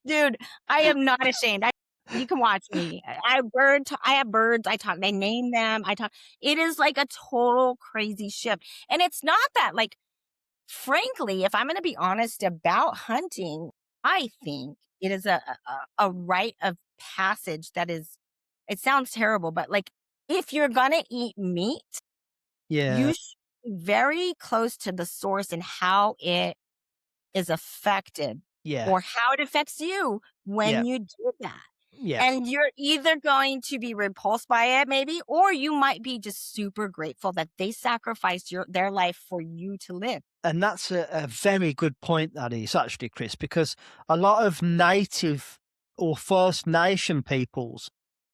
Dude, I am not ashamed. You can watch me. I have birds. I talk. They name them. I talk. It is like a total crazy shift. And it's not that, like, frankly, if I'm going to be honest about hunting, I think it is a rite of passage that is, it sounds terrible, but like, if you're going to eat meat, Yeah, you should be very close to the source and how it is affected yeah, or how it affects you yeah, when you do that. yeah. And you're either going to be repulsed by it, maybe, or you might be just super grateful that they sacrificed their life for you to live. And that's a very good point, that is actually, Chris, because a lot of native or First Nation peoples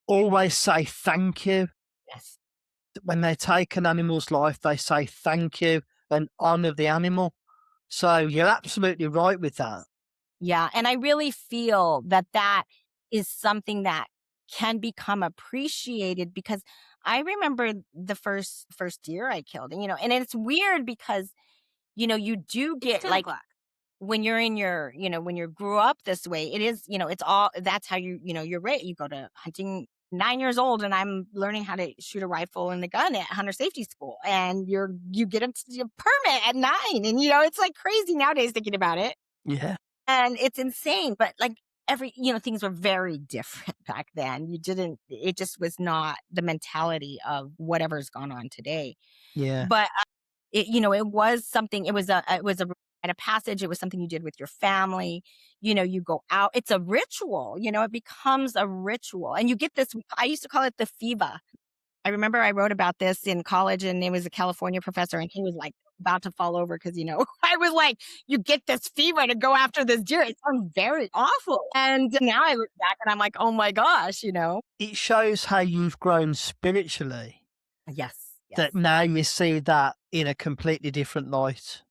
always say thank you. Yes. When they take an animal's life, they say thank you and honor the animal. So you're absolutely right with that. Yeah. And I really feel that that is something that can become appreciated because I remember the first deer I killed, and it's weird because, you do get like when you're in your, when you grew up this way, it is, it's all, that's how you're raised. You go to hunting 9 years old and I'm learning how to shoot a rifle and a gun at hunter safety school. And you get a permit at 9. And, it's like crazy nowadays thinking about it. Yeah, And it's insane. But like things were very different back then. It just was not the mentality of whatever's gone on today. yeah, But it was something, it was a rite of passage. It was something you did with your family. You go out. It's a ritual, it becomes a ritual. And you get this, I used to call it the FIVA. I remember I wrote about this in college and it was a California professor and he was like about to fall over because, I was like, you get this fever to go after this deer. It sounds very awful. And now I look back and I'm like, oh my gosh. it shows how you've grown spiritually, Yes, yes. that now you see that in a completely different light.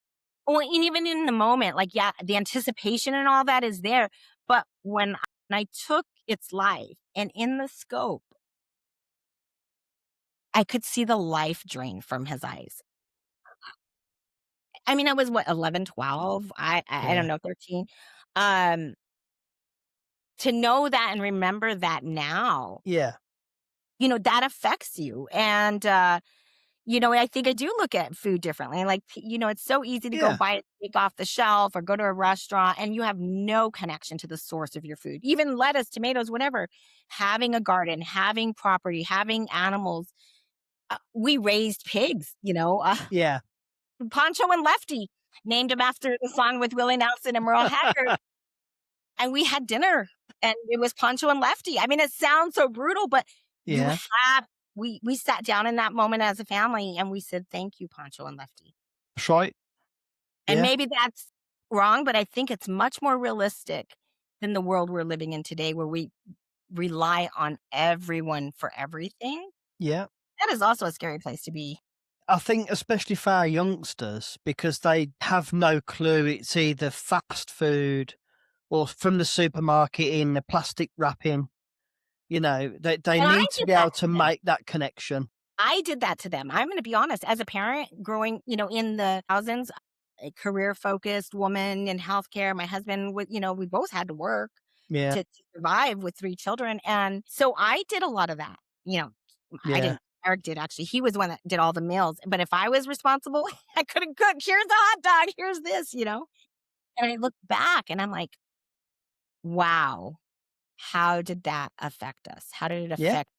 Well, and even in the moment, like, yeah, the anticipation and all that is there. But when I took its life and in the scope, I could see the life drain from his eyes. I mean, I was what, 11, 12? I don't Yeah, know, 13. Um, to know that and remember that now, yeah, that affects you. And, I think I do look at food differently. Like, it's so easy to go yeah, buy a steak off the shelf or go to a restaurant and you have no connection to the source of your food. Even lettuce, tomatoes, whatever. Having a garden, having property, having animals. We raised pigs, yeah. Poncho and Lefty, named him after the song with Willie Nelson and Merle Haggard. And we had dinner and it was Poncho and Lefty. I mean, it sounds so brutal, but you Yeah, have, we sat down in that moment as a family and we said, thank you, Poncho and Lefty. that's right. And Yeah, maybe that's wrong, but I think it's much more realistic than the world we're living in today where we rely on everyone for everything. yeah. That is also a scary place to be. I think especially for our youngsters, because they have no clue. It's either fast food or from the supermarket in the plastic wrapping. They And I need to did be that able to to them. make that connection. I did that to them. I'm going to be honest. As a parent growing, in the thousands, a career focused woman in healthcare, my husband, we both had to work Yeah, to survive with 3 children. And so I did a lot of that. I yeah, didn't. Eric did actually. He was the one that did all the meals. But if I was responsible, I couldn't cook. Here's the hot dog. Here's this. And I look back and I'm like, wow, how did that affect us? How did it yeah. affect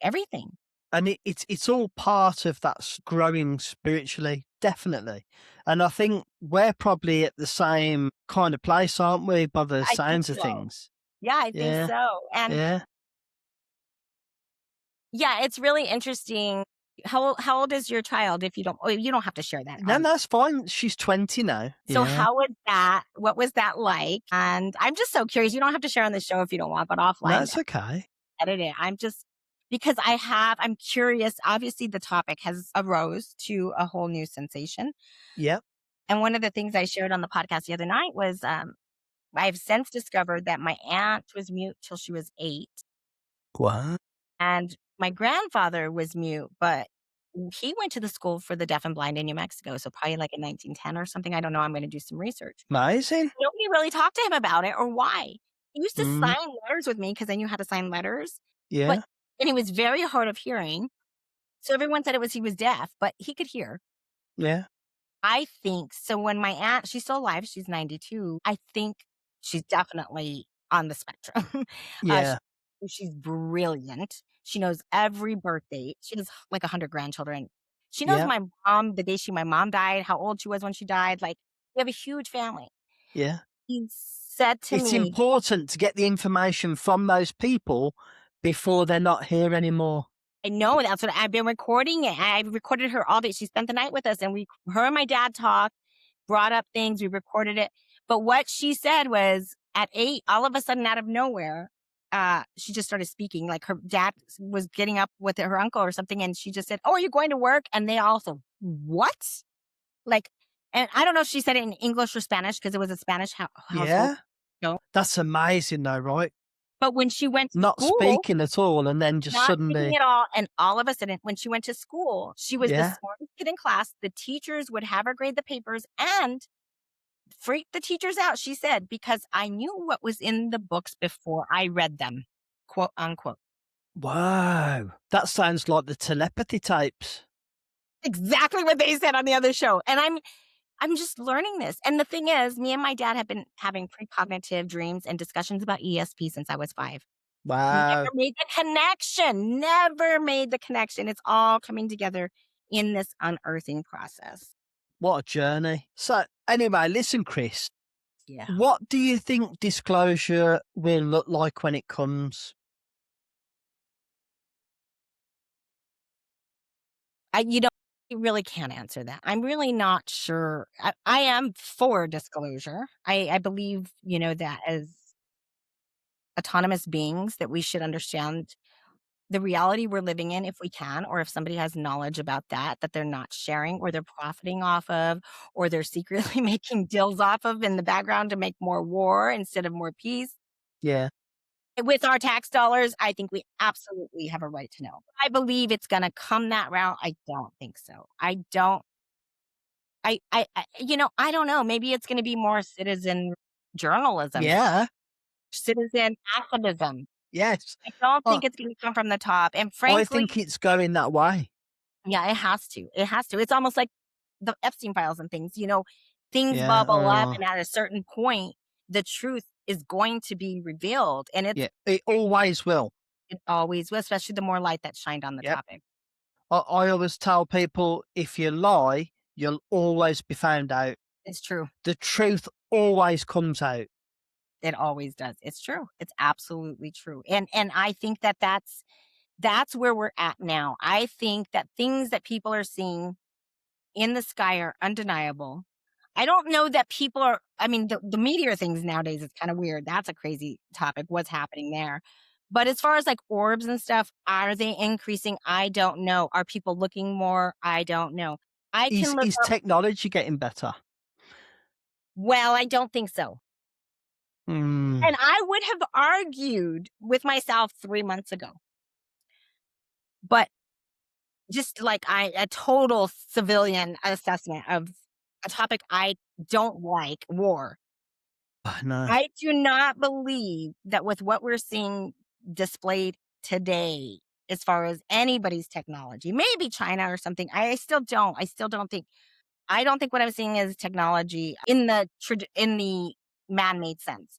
everything? And it's all part of that growing spiritually, definitely. And I think we're probably at the same kind of place, aren't we, by the I think sounds of so. things? Yeah, I think Yeah, so. And yeah. yeah, it's really interesting. How old is your child? If you don't have to share that No, on. that's fine. She's 20 now. So Yeah, what was that like? And I'm just so curious. You don't have to share on the show if you don't want, but offline, that's okay. edit it. I'm just because I'm curious. Obviously, the topic has arose to a whole new sensation. Yeah. And one of the things I shared on the podcast the other night was I've since discovered that my aunt was mute till she was 8. What? And my grandfather was mute, but he went to the school for the deaf and blind in New Mexico, so probably like in 1910 or something. I don't know. I'm going to do some research. Amazing. Nobody really talked to him about it or why. He used to Mm, sign letters with me because I knew how to sign letters, but yeah, and he was very hard of hearing. So everyone said he was deaf, but he could hear. yeah, I think so when my aunt, she's still alive, she's 92. I think she's definitely on the spectrum. Sh yeah, she's brilliant. She knows every birthday. She has like 100 grandchildren. She knows yeah, my mom, the day my mom died, how old she was when she died. Like, we have a huge family. yeah. He said to It's me, important to get the information from those people before they're not here anymore. I know that's what I've been recording it. I recorded her all day. She spent the night with us and her and my dad talked, brought up things, we recorded it. But what she said was at 8, all of a sudden out of nowhere, she just started speaking. Like her dad was getting up with her uncle or something, and she just said, "Oh, are you going to work?" And they also, "What?" Like, and I don't know if she said it in English or Spanish because it was a Spanish household. Yeah, No. that's amazing though, right? But when she went to Not school, speaking at all and then just not speaking suddenly, at all, and all of a sudden, when she went to school, she was the yeah. smartest kid in class. The teachers would have her grade the papers and freak the teachers out, she said, because I knew what was in the books before I read them, quote unquote. Wow, that sounds like the telepathy tapes. Exactly what they said on the other show. And I'm just learning this. And the thing is, me and my dad have been having precognitive dreams and discussions about ESP since I was 5. Never Wow, made the connection. Never made the connection. It's all coming together in this unearthing process. what a journey. So, anyway, listen, Chris, Yeah. what do you think disclosure will look like when it comes? You know, I really can't answer that. I'm really not sure. I am for disclosure. I believe, that as autonomous beings that we should understand the reality we're living in if we can, or if somebody has knowledge about that they're not sharing or they're profiting off of, or they're secretly making deals off of in the background to make more war instead of more peace. Yeah, With our tax dollars, I think we absolutely have a right to know. I believe it's gonna come that route. I don't think so. I don't I don't know. Maybe it's gonna be more citizen journalism, yeah, citizen activism. yes. I don't I, think it's gonna come from the top, and I frankly, think it's going that way. yeah, it has to. It has to. It's almost like the Epstein files and things, things Yeah, bubble up, and at a certain point, the truth is going to be revealed, and yeah, it always will. it always will, especially the more light that's shined on the Yep. topic. I always tell people if you lie, you'll always be found out. It's true. The truth always comes out. It always does. It's true. It's absolutely true. And I think that's where we're at now. I think that things that people are seeing in the sky are undeniable. I don't know that people are, I mean, the meteor things nowadays is kind of weird. That's a crazy topic. What's happening there? But as far as like orbs and stuff, are they increasing? I don't know. Are people looking more? I don't know. I can look Is up, technology getting better? well, I don't think so. Hmm. And I would have argued with myself 3 months ago. But just like a total civilian assessment of a topic I don't like, war. No. I do not believe that with what we're seeing displayed today, as far as anybody's technology, maybe China or something. I still don't. I don't think what I'm seeing is technology in the man-made sense.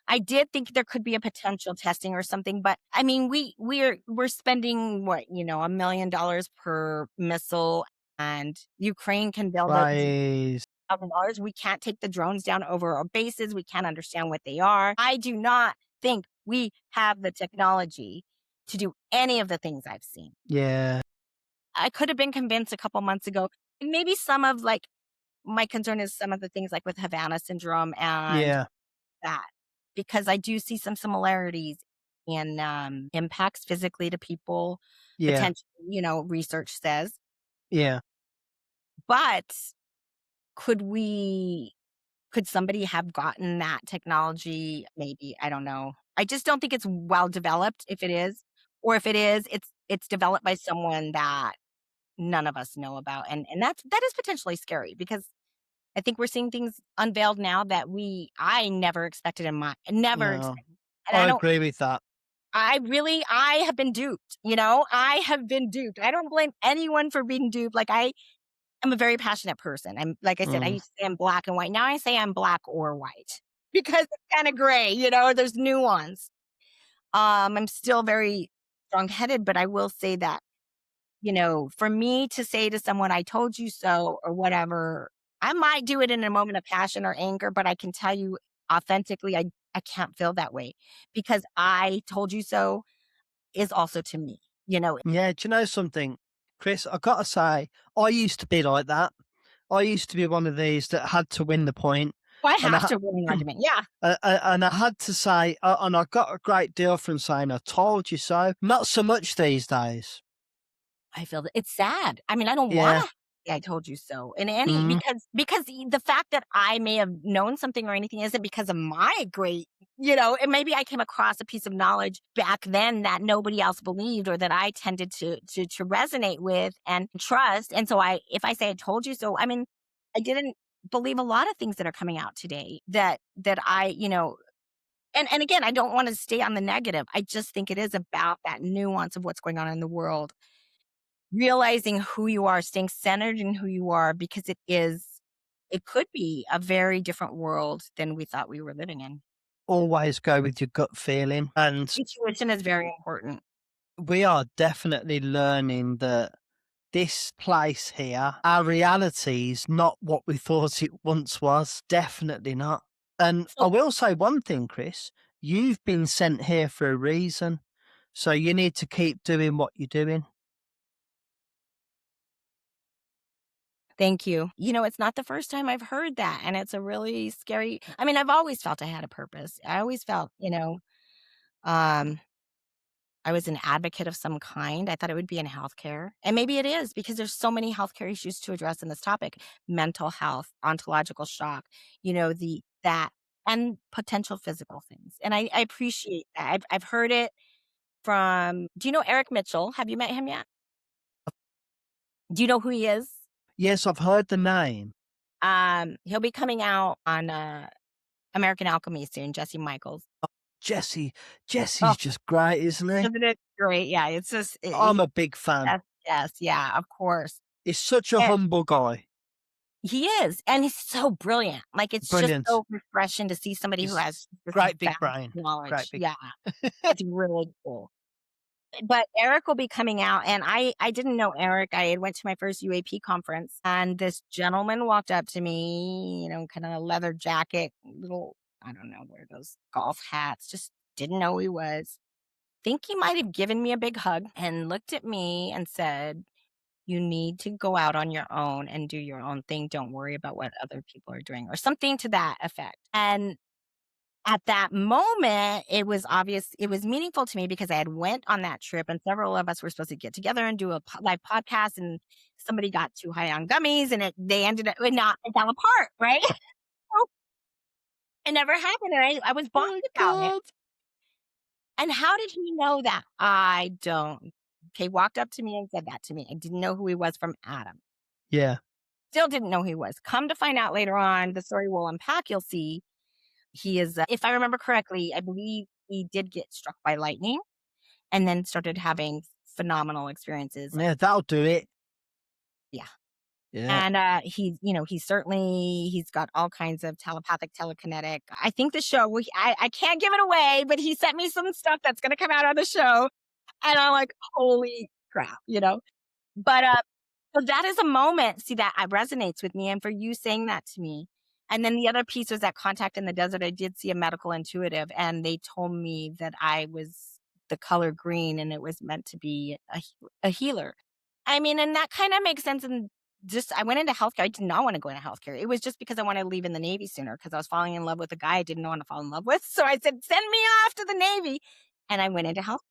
I did think there could be a potential testing or something, but I mean, we're spending what, $1 million per missile, and Ukraine can build those Praise. $1,000. We can't take the drones down over our bases. We can't understand what they are. I do not think we have the technology to do any of the things I've seen. Yeah. I could have been convinced a couple months ago. And maybe some of like my concern is some of the things like with Havana syndrome and Yeah. that, because I do see some similarities in impacts physically to people, Yeah. potentially, research says. Yeah. But could we could somebody have gotten that technology? Maybe, I don't know. I just don't think it's well developed if it is. Or if it is, it's developed by someone that none of us know about. And that is potentially scary because I think we're seeing things unveiled now that I never expected in my never No, expected. And I agree with that. I have been duped, I have been duped. I don't blame anyone for being duped. Like I'm a very passionate person. I'm like I said, I Mm. used to say I'm black and white. Now I say I'm black or white because it's kind of gray, there's nuance. I'm still very strong headed, but I will say that, for me to say to someone, I told you so, or whatever, I might do it in a moment of passion or anger, but I can tell you authentically, I can't feel that way because I told you so is also to me, you know. Yeah, do you know something, Chris? I gotta say, I used to be like that. I used to be one of these that had to win the point, I and have to win an argument. Yeah. and I had to say, and I got a great deal from saying "I told you so." Not so much these days. I feel that it's sad. I mean, I don't wanna Yeah. say I told you so in any Mm. because the fact that I may have known something or anything isn't because of my great, and maybe I came across a piece of knowledge back then that nobody else believed or that I tended to resonate with and trust. And so if I say I told you so, I mean, I didn't believe a lot of things that are coming out today that I, and again, I don't wanna stay on the negative. I just think it is about that nuance of what's going on in the world. Realizing who you are, staying centered in who you are because it could be a very different world than we thought we were living in. Always go with your gut feeling, and Intuition is very important. we are definitely learning that this place here, our reality is not what we thought it once was. Definitely not. And I So will say one thing, Chris, you've been sent here for a reason. So you need to keep doing what you're doing. thank you. It's not the first time I've heard that, and it's a really scary I mean, I've always felt I had a purpose. I always felt, um I was an advocate of some kind. I thought it would be in healthcare. And maybe it is because there's so many healthcare issues to address in this topic. Mental health, ontological shock, the that and potential physical things. And I appreciate that. I've heard it from do you know Eric Mitchell? Have you met him yet? Do you know who he is? Yes, I've heard the name. He'll be coming out on American Alchemy soon, Jesse Michaels. Jesse. Oh, Jesse's just great, isn't he? isn't it great? Yeah, it's just I'm a big fan. yes, yes, yeah, of course. He's such a humble guy. He is, and he's so brilliant. Like, it's just Brilliant. so refreshing to see somebody who He's has this great big vast brain. Great knowledge. big. Yeah, it's really cool. But Eric will be coming out, and I didn't know Eric. I had went to my first UAP conference, and this gentleman walked up to me, kinda leather jacket, little I don't know, wear those golf hats, just didn't know who he was. Think he might have given me a big hug and looked at me and said, "You need to go out on your own and do your own thing. Don't worry about what other people are doing," or something to that effect. And at that moment, it was meaningful to me because I had went on that trip and several of us were supposed to get together and do a live podcast and somebody got too high on gummies and they ended up it fell apart, right? So it never happened and I was Oh bummed my about it. God. And how did he know that? I don't. Okay, walked up to me and said that to me. I didn't know who he was from Adam. Yeah. Still didn't know who he was. Come to find out later on, the story will unpack, you'll see he is, if I remember correctly, I believe he did get struck by lightning and then started having phenomenal experiences. Yeah, that'll do it. Yeah. Yeah. And he's got all kinds of telepathic, telekinetic. I think the show, I can't give it away, but he sent me some stuff that's going to come out on the show. And I'm like, holy crap. But, so that is a moment, see, that resonates with me, and for you saying that to me. And then the other piece was that contact in the desert, I did see a medical intuitive, and they told me that I was the color green, and it was meant to be a healer. I mean, and that kinda makes sense, and just I went into healthcare, I did not wanna go into healthcare. It was just because I wanted to leave in the Navy sooner because I was falling in love with a guy I didn't want to fall in love with, so I said, "Send me off to the Navy," and I went into health.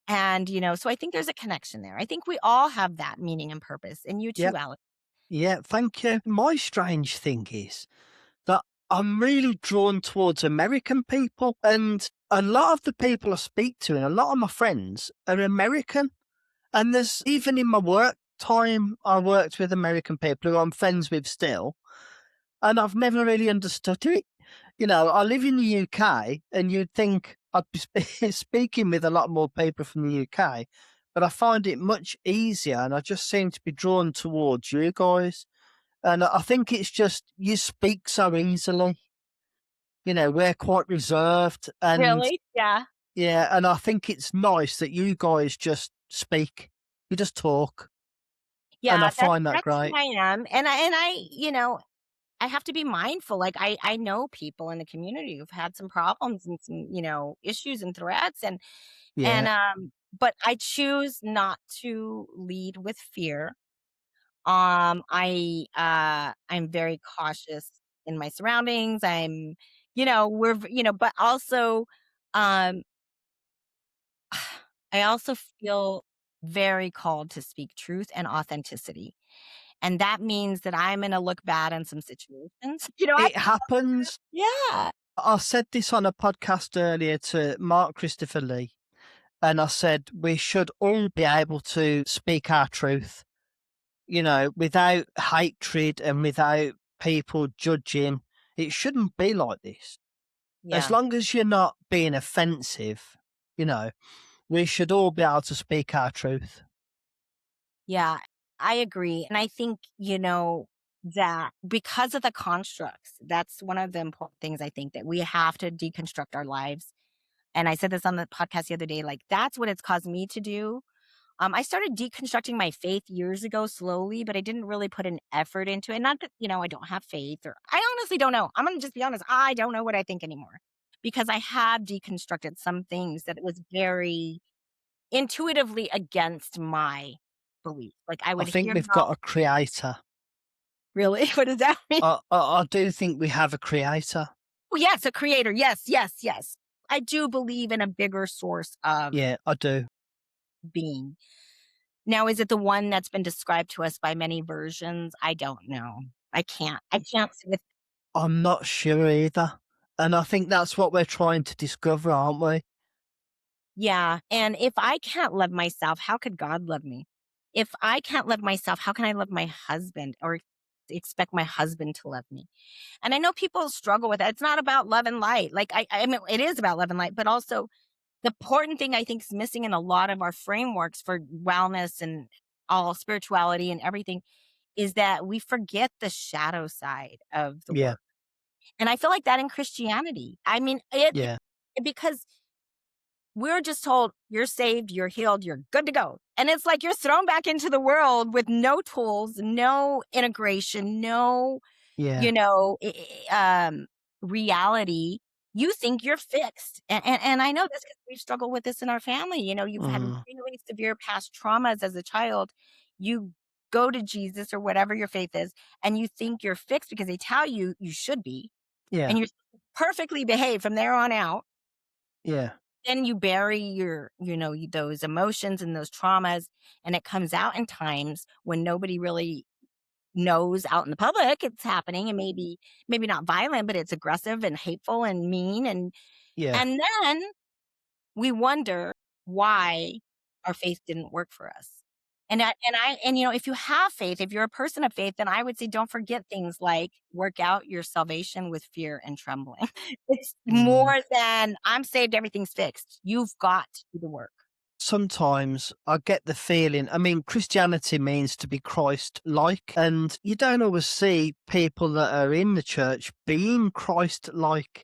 And, so I think there's a connection there. I think we all have that meaning and purpose, and you Yeah. too, Alex. Yeah. Thank you. My strange thing is that I'm really drawn towards American people, and a lot of the people I speak to and a lot of my friends are American. And there's even in my work time, I worked with American people who I'm friends with still, and I've never really understood it. You know, I live in the UK, and you'd think I'd be speaking with a lot more people from the UK, but I find it much easier, and I just seem to be drawn towards you guys. And I think it's just you speak so easily. You know, we're quite reserved, and Really? Yeah. yeah, and I think it's nice that you guys just speak. You just talk, and I Yeah, find that that's who great. I am, and I have to be mindful, like, I know people in the community who've had some problems and some, issues and threats, and, Yeah, but I choose not to lead with fear. I'm very cautious in my surroundings, but also, um, I also feel very called to speak truth and authenticity. And that means that I'm gonna look bad in some situations. I it happens. yeah. I said this on a podcast earlier to Mark Christopher Lee, and I said we should all be able to speak our truth, you know, without hatred and without people judging. It shouldn't be like this. As Yeah. long as you're not being offensive, you know, we should all be able to speak our truth. Yeah, I agree, and I think, that because of the constructs, that's one of the important things I think that we have to deconstruct our lives, and I said this on the podcast the other day, like, that's what it's caused me to do. I started deconstructing my faith years ago slowly, but I didn't really put an effort into it. Not that, I don't have faith or I honestly don't know. I'm gonna just be honest. I don't know what I think anymore because I have deconstructed some things that was very intuitively against my belief. Like I I would think hear we've about got a creator. really? What does that mean? I do think we have a creator. Oh, yes, a creator. Yes, yes, yes. I do believe in a bigger source of Yeah, I do. being. Now, is it the one that's been described to us by many versions? I don't know. I can't say with I'm not sure either. And I think that's what we're trying to discover, aren't we? yeah, and if I can't love myself, how could God love me? If I can't love myself, how can I love my husband or expect my husband to love me? And I know people struggle with that. It's not about love and light. Like I mean, it is about love and light, but also the important thing I think is missing in a lot of our frameworks for wellness and all spirituality and everything is that we forget the shadow side of the Yeah, work. And I feel like that in Christianity. I mean, it yeah, because we're just told you're saved, you're healed, you're good to go. And it's like you're thrown back into the world with no tools, no integration, no, yeah. you know, reality. You think you're fixed. And I know this because we've struggled with this in our family. You've had Mm, really severe past traumas as a child. You go to Jesus or whatever your faith is, and you think you're fixed because they tell you you should be, yeah, and you're perfectly behaved from there on out. yeah. Then you bury those emotions and those traumas, and it comes out in times when nobody really knows out in the public it's happening, and maybe not violent, but it's aggressive and hateful and mean, Yeah. and then we wonder why our faith didn't work for us. If you have faith, if you're a person of faith, then I would say don't forget things like work out your salvation with fear and trembling. It's Mm. more than I'm saved, everything's fixed. You've got to do the work. Sometimes I get the feeling, I mean, Christianity means to be Christ like, and you don't always see people that are in the church being Christ like.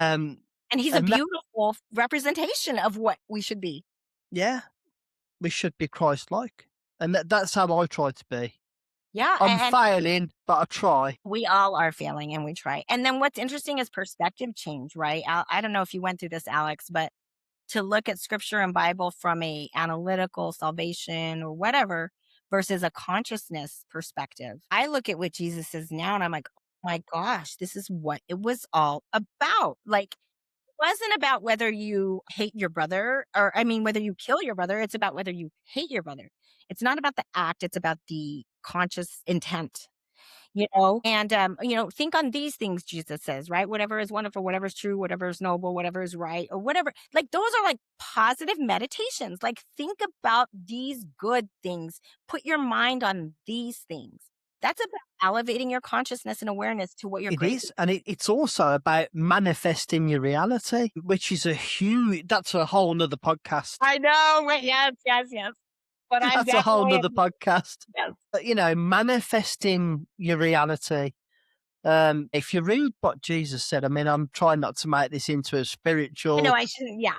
And he's a And that, beautiful representation of what we should be. yeah, we should be Christ like. And that's how I try to be. Yeah, I'm and failing, but I try. we all are failing and we try. And then what's interesting is perspective change, right? I don't know if you went through this, Alex, but to look at scripture and Bible from a analytical salvation or whatever versus a consciousness perspective. I look at what Jesus is now and I'm like, oh my gosh, this is what it was all about. Like it wasn't about whether you hate your brother or I mean whether you kill your brother, it's about whether you hate your brother. It's not about the act, it's about the conscious intent. And, think on these things, Jesus says, right? Whatever is wonderful, whatever is true, whatever is noble, whatever is right, or whatever. Like, those are like positive meditations. Like, think about these good things. Put your mind on these things. That's about elevating your consciousness and awareness to what you're It grateful is. And it's also about manifesting your reality, which is that's a whole nother podcast. I know, right? Yes, yes, yes. But I'm That's a whole definitely nother podcast. yes. But, manifesting your reality. If you read what Jesus said, I mean, I'm trying not to make this into a I spiritual, know I shouldn't. Yeah,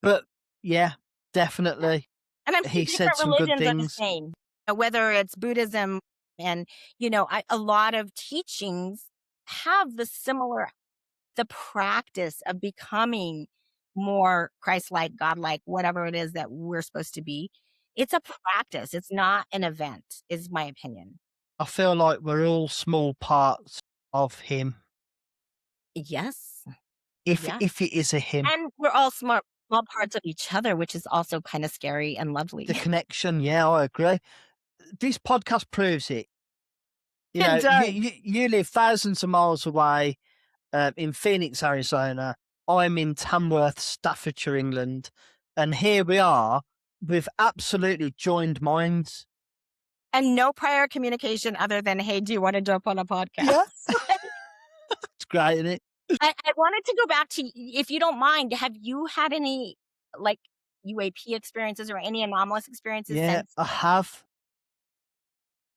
but yeah, yeah. definitely. And I'm sure He said different some good religions are the things. same. Whether it's Buddhism and a lot of teachings have the practice of becoming more Christ-like, God-like, whatever it is that we're supposed to be. It's a practice. It's not an event, is my opinion. I feel like we're all small parts of him, Yes. if Yeah. if it is a him. And we're all small parts of each other, which is also kind of scary and lovely. The connection, yeah, I agree. This podcast proves it. It does. You live thousands of miles away in Phoenix, Arizona. I'm in Tamworth, Staffordshire, England. And here we are with absolutely joined minds. And no prior communication other than, "Hey, do you wanna jump on a podcast?" Yeah. It's great, isn't it? I wanted to go back to if you don't mind, have you had any, like, UAP experiences or any anomalous experiences Yeah, since? I have.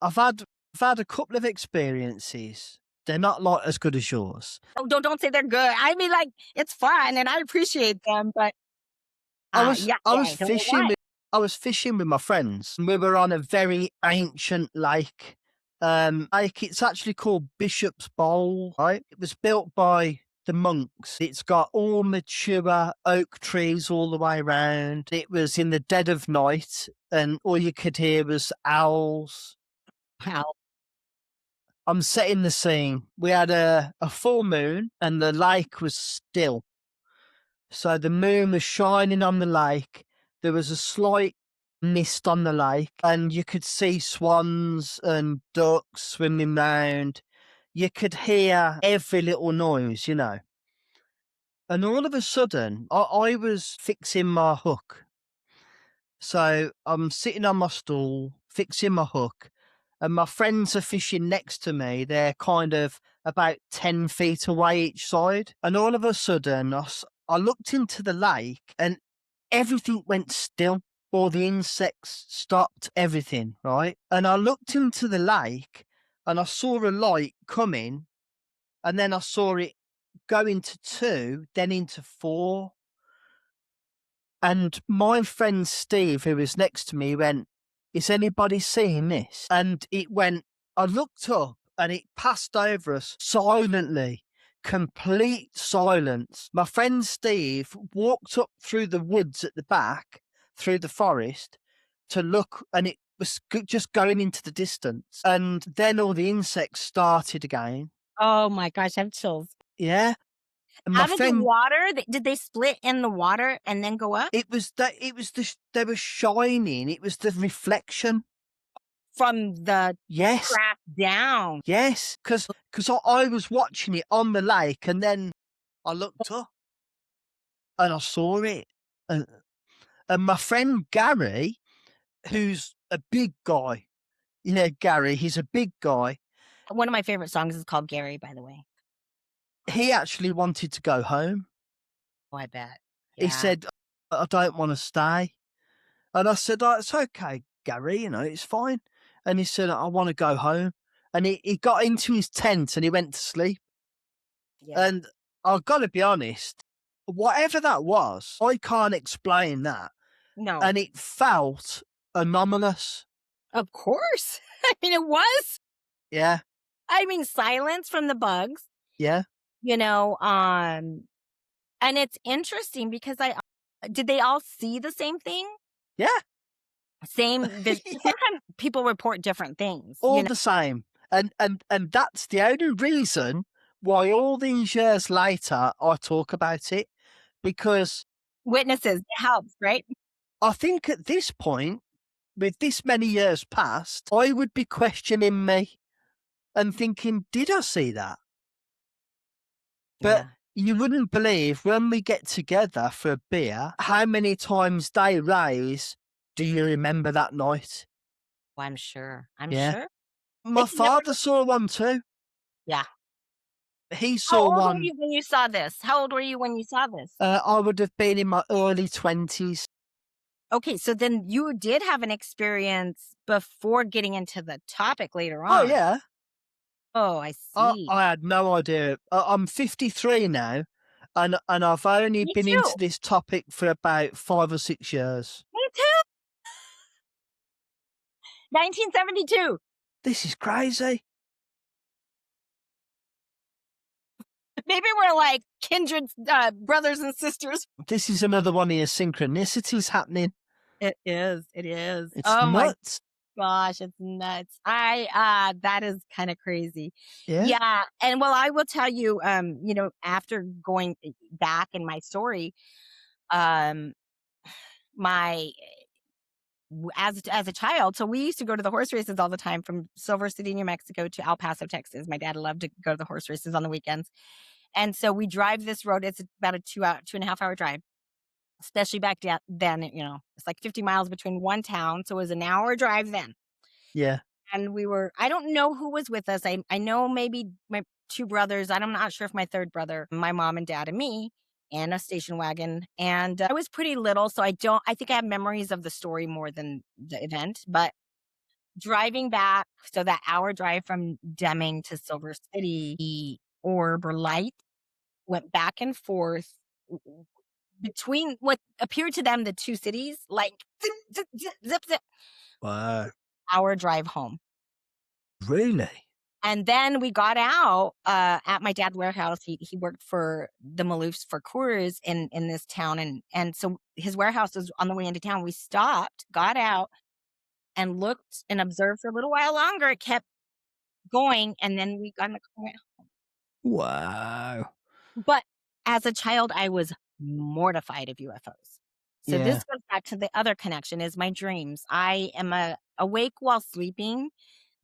I've had a couple of experiences. They're not like as good as yours. Oh, don't say they're good. I mean, like, it's fun and I appreciate them, but, I was yeah, I was yeah, tell me fishing why. with I was fishing with my friends. We were on a very ancient lake. Like it's actually called Bishop's Bowl, right? It was built by the monks. It's got all mature oak trees all the way around. It was in the dead of night, and all you could hear was owls. Wow. I'm setting the scene. We had a full moon, and the lake was still. So the moon was shining on the lake. There was a slight mist on the lake, and you could see swans and ducks swimming round. You could hear every little noise, And all of a sudden, I was fixing my hook. So I'm sitting on my stool, fixing my hook, and my friends are fishing next to me. They're kind of about 10 feet away each side. And all of a sudden, I looked into the lake and everything went still. All the insects stopped, everything, right? And I looked into the lake and I saw a light coming, and then I saw it go into two, then into four. And my friend Steve, who was next to me, went, "Is anybody seeing this?" And I looked up and it passed over us silently, complete silence. My friend Steve walked up through the woods at the back, through the forest, to look, and it was just going into the distance. And then all the insects started again. Oh my gosh, I have chills. Yeah. And my Out of the friend, water, did they split in the water and then go up? they were shining. It was the reflection. From the Yes, craft down. yes, because I was watching it on the lake, and then I looked up and I saw it, and my friend Gary, who's a big guy, Gary, he's a big guy. One of my favorite songs is called Gary, by the way. He actually wanted to go home. Oh, I bet. He Yeah. said, "I don't want to stay," and I said, "Oh, it's okay, Gary. It's fine." And he said, "I want to go home," and he got into his tent and he went to sleep. Yeah. And I've got to be honest, whatever that was, I can't explain that. No. And it felt anomalous. Of course. I mean, it was. Yeah. I mean, silence from the bugs, Yeah. And it's interesting because did they all see the same thing? Yeah. Same vision. Sometimes people report different things. All the same. And that's the only reason why all these years later I talk about it, because Witnesses, it helps, right? I think at this point, with this many years past, I would be questioning me. and thinking, did I see that? But Yeah. you wouldn't believe when we get together for a beer, how many times they raise, do you remember that night? Well, I'm sure. I'm Yeah. sure. They My can never father saw one too. Yeah. He How saw old were one. you when you saw this? How old were you when you saw this? I would have been in my early 20s. Okay, so then you did have an experience before getting into the topic later Oh, on. yeah. Oh, I I, see. I had no idea. I'm 53 now, and I've only Me been too. into this topic for about 5 or 6 years. Me too. 1972. This is crazy. Maybe we're like kindred brothers and sisters. This is another one of your synchronicities happening. It is. It is. It's Oh my nuts. gosh, it's nuts. That is kind of crazy. Yeah. Yeah, and well, I will tell you, after going back in my story, um, my as a child, so we used to go to the horse races all the time from Silver City, New Mexico to El Paso, Texas. My dad loved to go to the horse races on the weekends, and so we drive this road. It's about a 2.5 hour drive. Especially back then, it's like 50 miles between one town, so it was an hour drive then. Yeah. And I don't know who was with us. I know maybe my two brothers. I'm not sure if my third brother, my mom and dad and me, and a station wagon. And I was pretty little, so I think I have memories of the story more than the event. But driving back, so that hour drive from Deming to Silver City, the orb or light went back and forth between what appeared to them the two cities, like zip, zip, zip, zip, zip, Wow. hour drive home. Really? And then we got out at my dad's warehouse. He worked for the Maloofs for Coors in this town, and so his warehouse was on the way into town. We stopped, got out, and looked and observed for a little while longer. It kept going, and then we got in the car. Wow. But as a child, I was mortified of UFOs. So Yeah. this goes back to the other connection is my dreams. I am awake while sleeping.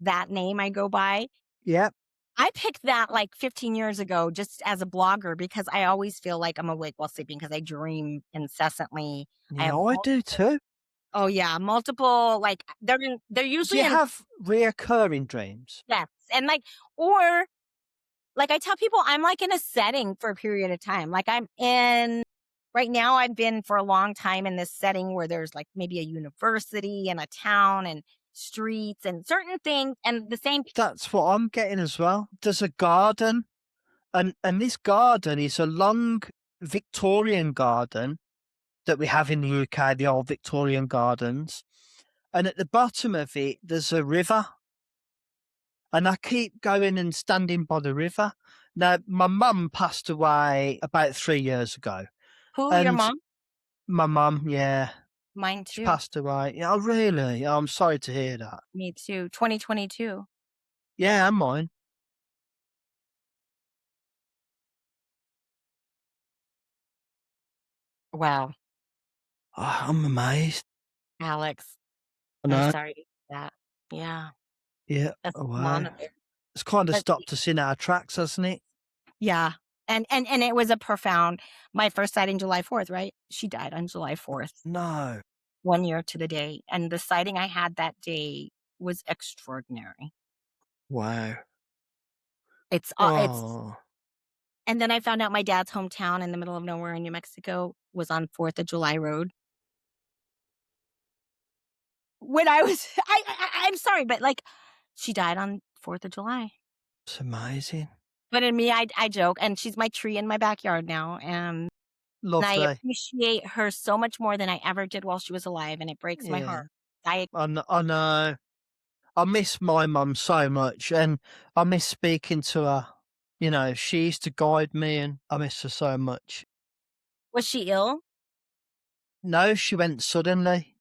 That name I go by. Yep. I picked that like 15 years ago just as a blogger because I always feel like I'm awake while sleeping because I dream incessantly. I Yeah, have I do too. oh yeah, multiple like they're Do usually you in have reoccurring dreams? yes. And like or like I tell people I'm like in a setting for a period of time. Like I'm in right now I've been for a long time in this setting where there's like maybe a university and a town and streets and certain things and the same That's what I'm getting as well. There's a garden, and this garden is a long Victorian garden that we have in the UK, the old Victorian gardens. And at the bottom of it, there's a river. And I keep going and standing by the river. Now, my mum passed away about 3 years ago. who your And mom? my mum, yeah, Mine she too. passed away. Yeah, oh, really? Oh, I'm sorry to hear that. Me too. 2022. Yeah, and mine. Wow, Oh, I'm amazed. Alex, I I'm know. sorry to hear that. Yeah, Yeah. that's Oh, wow. monolith. It's kind of But stopped us in our tracks, hasn't it? yeah, and it was a profound my first sighting July 4th, right? She died on July 4th, No. 1 year to the day, and the sighting I had that day was extraordinary. Wow. It's Oh, and then I found out my dad's hometown in the middle of nowhere in New Mexico was on 4th of July road. When I was I'm sorry, but, like, she died on 4th of July. it's amazing. But in me, I joke, and she's my tree in my backyard now, and I Lovely. appreciate her so much more than I ever did while she was alive, and it breaks my Yeah. heart. I I know. I miss my mum so much, and I miss speaking to her. You know, she used to guide me, and I miss her so much. was she ill? No, she went suddenly.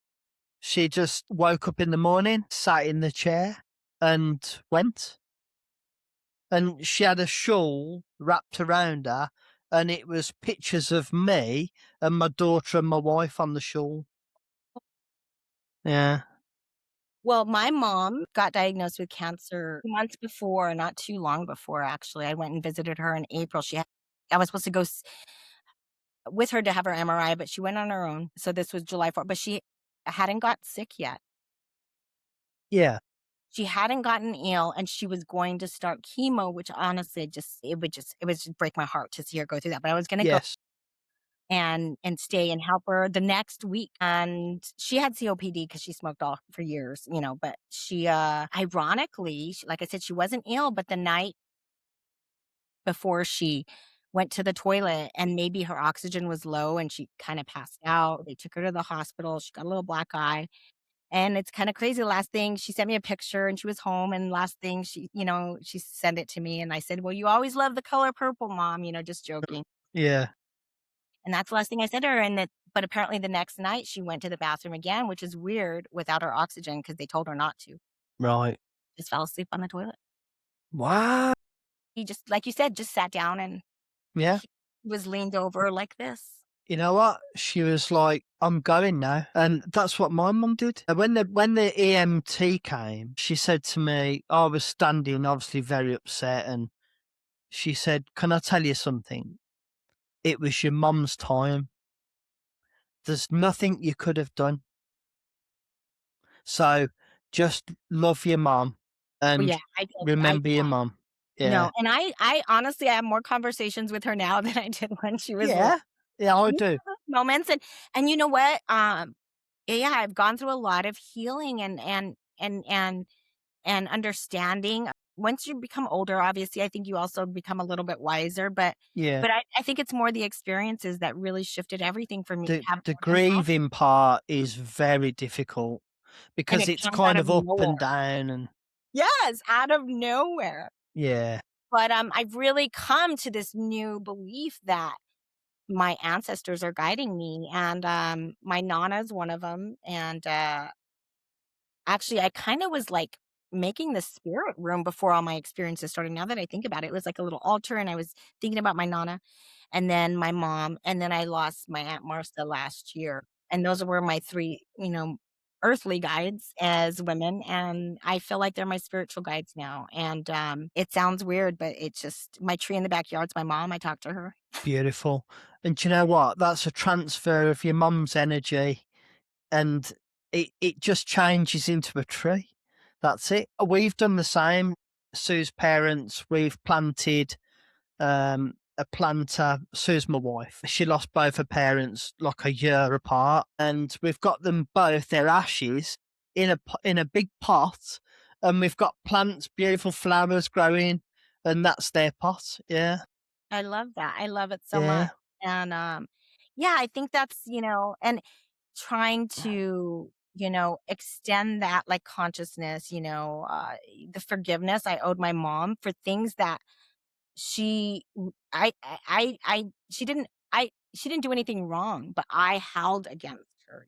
She just woke up in the morning, sat in the chair, and went. And she had a shawl wrapped around her, and it was pictures of me and my daughter and my wife on the shawl. Yeah. Well, my mom got diagnosed with cancer months before, not too long before, actually. I went and visited her in April. I was supposed to go with her to have her MRI, but she went on her own. So this was July 4th, but she hadn't got sick yet. Yeah. She hadn't gotten ill and she was going to start chemo, which honestly it would just break my heart to see her go through that. But I was going to go Yes. and stay and help her the next week. And she had COPD because she smoked all for years, but she, ironically, like I said, she wasn't ill, but the night before she went to the toilet and maybe her oxygen was low and she kind of passed out. They took her to the hospital. She got a little black eye. And it's kind of crazy. The last thing she sent me a picture and she was home. And last thing she sent it to me. And I said, well, you always love the color purple, mom, just joking. Yeah. And that's the last thing I said to her. But apparently the next night she went to the bathroom again, which is weird without her oxygen because they told her not to. Right. Just fell asleep on the toilet. Wow. He just, like you said, just sat down and Yeah. he was leaned over like this. You know what? She was like, I'm going now. And that's what my mum did. When the EMT came, she said to me, I was standing obviously very upset, and she said, can I tell you something? It was your mum's time. There's nothing you could have done. So just love your mum Well, and yeah, I remember your mum. Yeah. no, and I honestly I have more conversations with her now than I did when she was alive. Yeah. Yeah, I do. Moments, and you know what? Yeah, I've gone through a lot of healing and understanding. Once you become older, obviously, I think you also become a little bit wiser, but Yeah. I think it's more the experiences that really shifted everything for me, having The more compassion, grieving part is very difficult and because it it's comes out kind of of up nowhere. and down, and Yes, out of nowhere. yeah. But, I've really come to this new belief that my ancestors are guiding me, and, my Nana's one of them, and, actually, I kinda was, like, making the spirit room before all my experiences started. Now that I think about it, it was like a little altar, and I was thinking about my Nana, and then my mom, and then I lost my Aunt Martha last year, and those were my 3, earthly guides as women, and I feel like they're my spiritual guides now, and, it sounds weird, but it's just my tree in the backyard's my mom. I talk to her. Beautiful. And do you know what? That's a transfer of your mum's energy, and it just changes into a tree. That's it. We've done the same. Sue's parents, we've planted a planter. Sue's my wife. She lost both her parents like a year apart, and we've got them both, their ashes, in a big pot, and we've got plants, beautiful flowers growing, and that's their pot. Yeah. I love that. I love it so much, Yeah. and, yeah, I think that's, and trying to, extend that, like, consciousness, the forgiveness I owed my mom for things that she w I she didn't do anything wrong, but I held against her.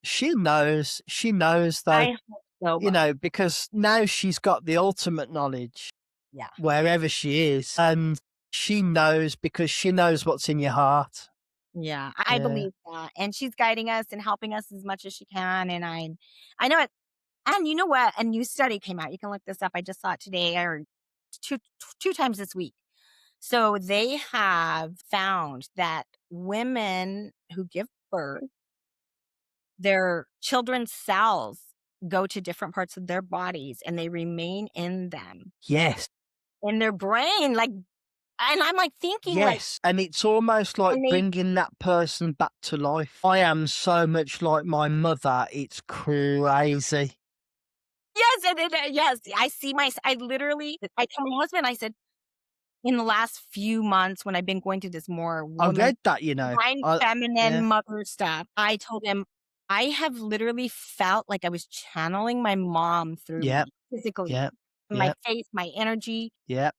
She knows though, I hope so, but because now she's got the ultimate knowledge yeah. wherever she is, and she knows because she knows what's in your heart. Yeah, I Yeah. believe that, and she's guiding us and helping us as much as she can, and I know it. And you know what? A new study came out. You can look this up. I just saw it today or two two times this week. So they have found that women who give birth, their children's cells go to different parts of their bodies and they remain in them, Yes. in their brain. Like, and I'm like thinking, like, Yes. And it's almost like and they, bringing that person back to life. I am so much like my mother. It's crazy. yes, yes, I literally, I tell my husband, I said, in the last few months when I've been going to this more I woman read that, divine feminine yeah. mother stuff, I told him, I have literally felt like I was channeling my mom through Yep. me physically. Yep. My Yep. face, my energy, Yep.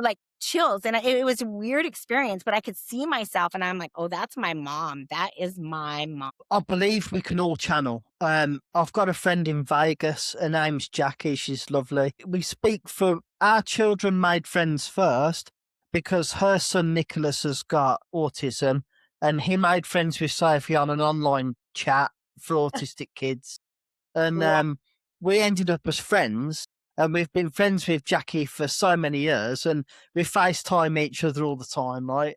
like chills. And it was a weird experience, but I could see myself and I'm like, oh, that's my mom. That is my mom. I believe we can all channel. I've got a friend in Vegas. Her name's Jackie. She's lovely. We speak for our children made friends first because her son Nicholas has got autism, and he made friends with Sophie on an online chat for autistic kids. And Wow. we ended up as friends. And we've been friends with Jackie for so many years, and we FaceTime each other all the time. Right?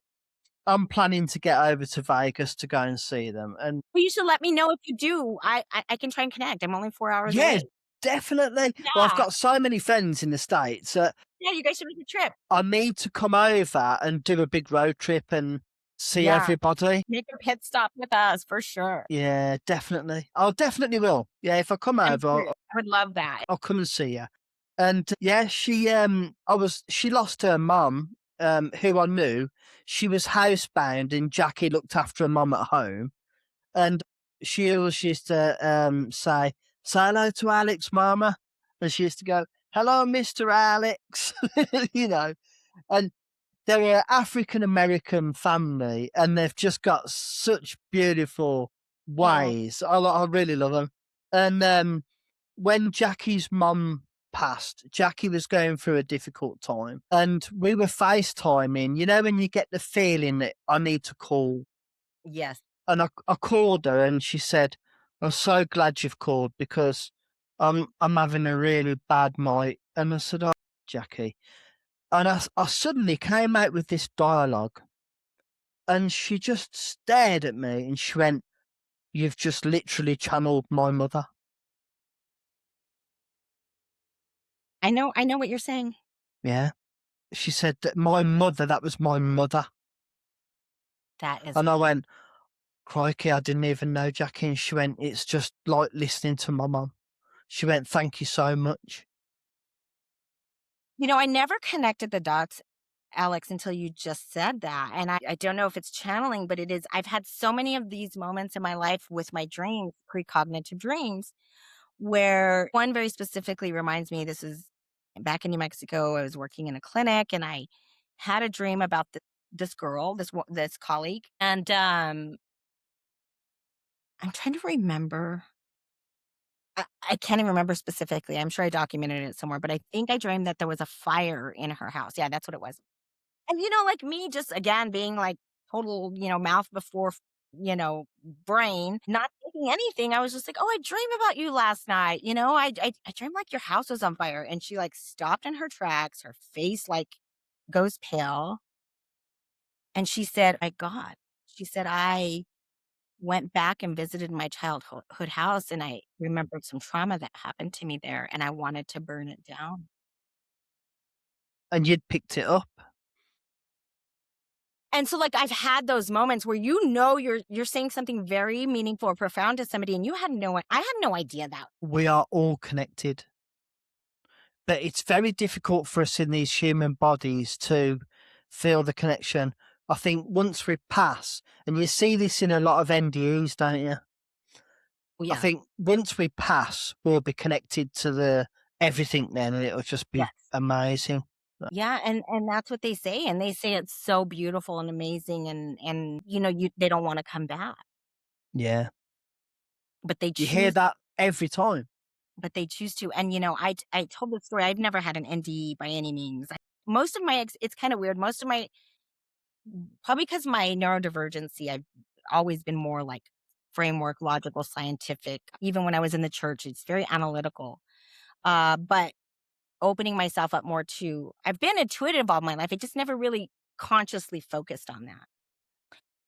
I'm planning to get over to Vegas to go and see them. And Well, you should let me know if you do. I can try and connect. I'm only 4 hours yeah, away. definitely. Well, I've Yeah. got so many friends in the States that Yeah, you guys should make a trip. I need to come over and do a big road trip and see Yeah. everybody. Make a pit stop with us for sure. Yeah, definitely. I definitely will. Yeah, if I come I'm over, serious. I would love that. I'll come and see you. And yeah, she lost her mum, who I knew. She was housebound, and Jackie looked after her mum at home. And she always used to say hello to Alex, Mama. And she used to go, hello, Mr. Alex, you know. And they're an African American family, and they've just got such beautiful Oh, ways. I really love them. And when Jackie's mum passed, Jackie was going through a difficult time, and we were FaceTiming. You know, when you get the feeling that I need to call, yes. and I called her, and she said, "I'm so glad you've called because I'm having a really bad night." And I said, "Oh, Jackie." And I suddenly came out with this dialogue, and she just stared at me and she went, "You've just literally channeled my mother." I know what you're saying. Yeah. She said that my mother, that was my mother. That is And I went, crikey, I didn't even know, Jackie. And she went, it's just like listening to my mum. She went, thank you so much. I never connected the dots, Alex, until you just said that. And I don't know if it's channeling, but it is. I've had so many of these moments in my life with my dreams, precognitive dreams, where one very specifically reminds me this is back in New Mexico. I was working in a clinic and I had a dream about this girl, this colleague. And I'm trying to remember. I can't even remember specifically. I'm sure I documented it somewhere, but I think I dreamed that there was a fire in her house. Yeah, that's what it was. And, like me, just again, being like total, mouth before, brain, not thinking anything. I was just like, oh, I dreamed about you last night. I dreamed like your house was on fire. And she like stopped in her tracks. Her face like goes pale. And she said, my God, she said, I went back and visited my childhood house and I remembered some trauma that happened to me there and I wanted to burn it down. And you'd picked it up. And so like I've had those moments where you're saying something very meaningful or profound to somebody and I had no idea that. We are all connected. But it's very difficult for us in these human bodies to feel the connection. I think once we pass, and you see this in a lot of NDEs, don't you? Well, I yeah. think once we pass, we'll be connected to the everything then, and it'll just be Yes. amazing. Yeah, and that's what they say and they say it's so beautiful and amazing and they don't want to come back, Yeah. but they You hear choose that every time. to. And I told the story. I've never had an NDE by any means. Most of my it's kind of weird. Most of my Probably because my neurodivergency, I've always been more like framework, logical, scientific. Even when I was in the church, it's very analytical. But opening myself up more to, I've been intuitive all my life. I just never really consciously focused on that.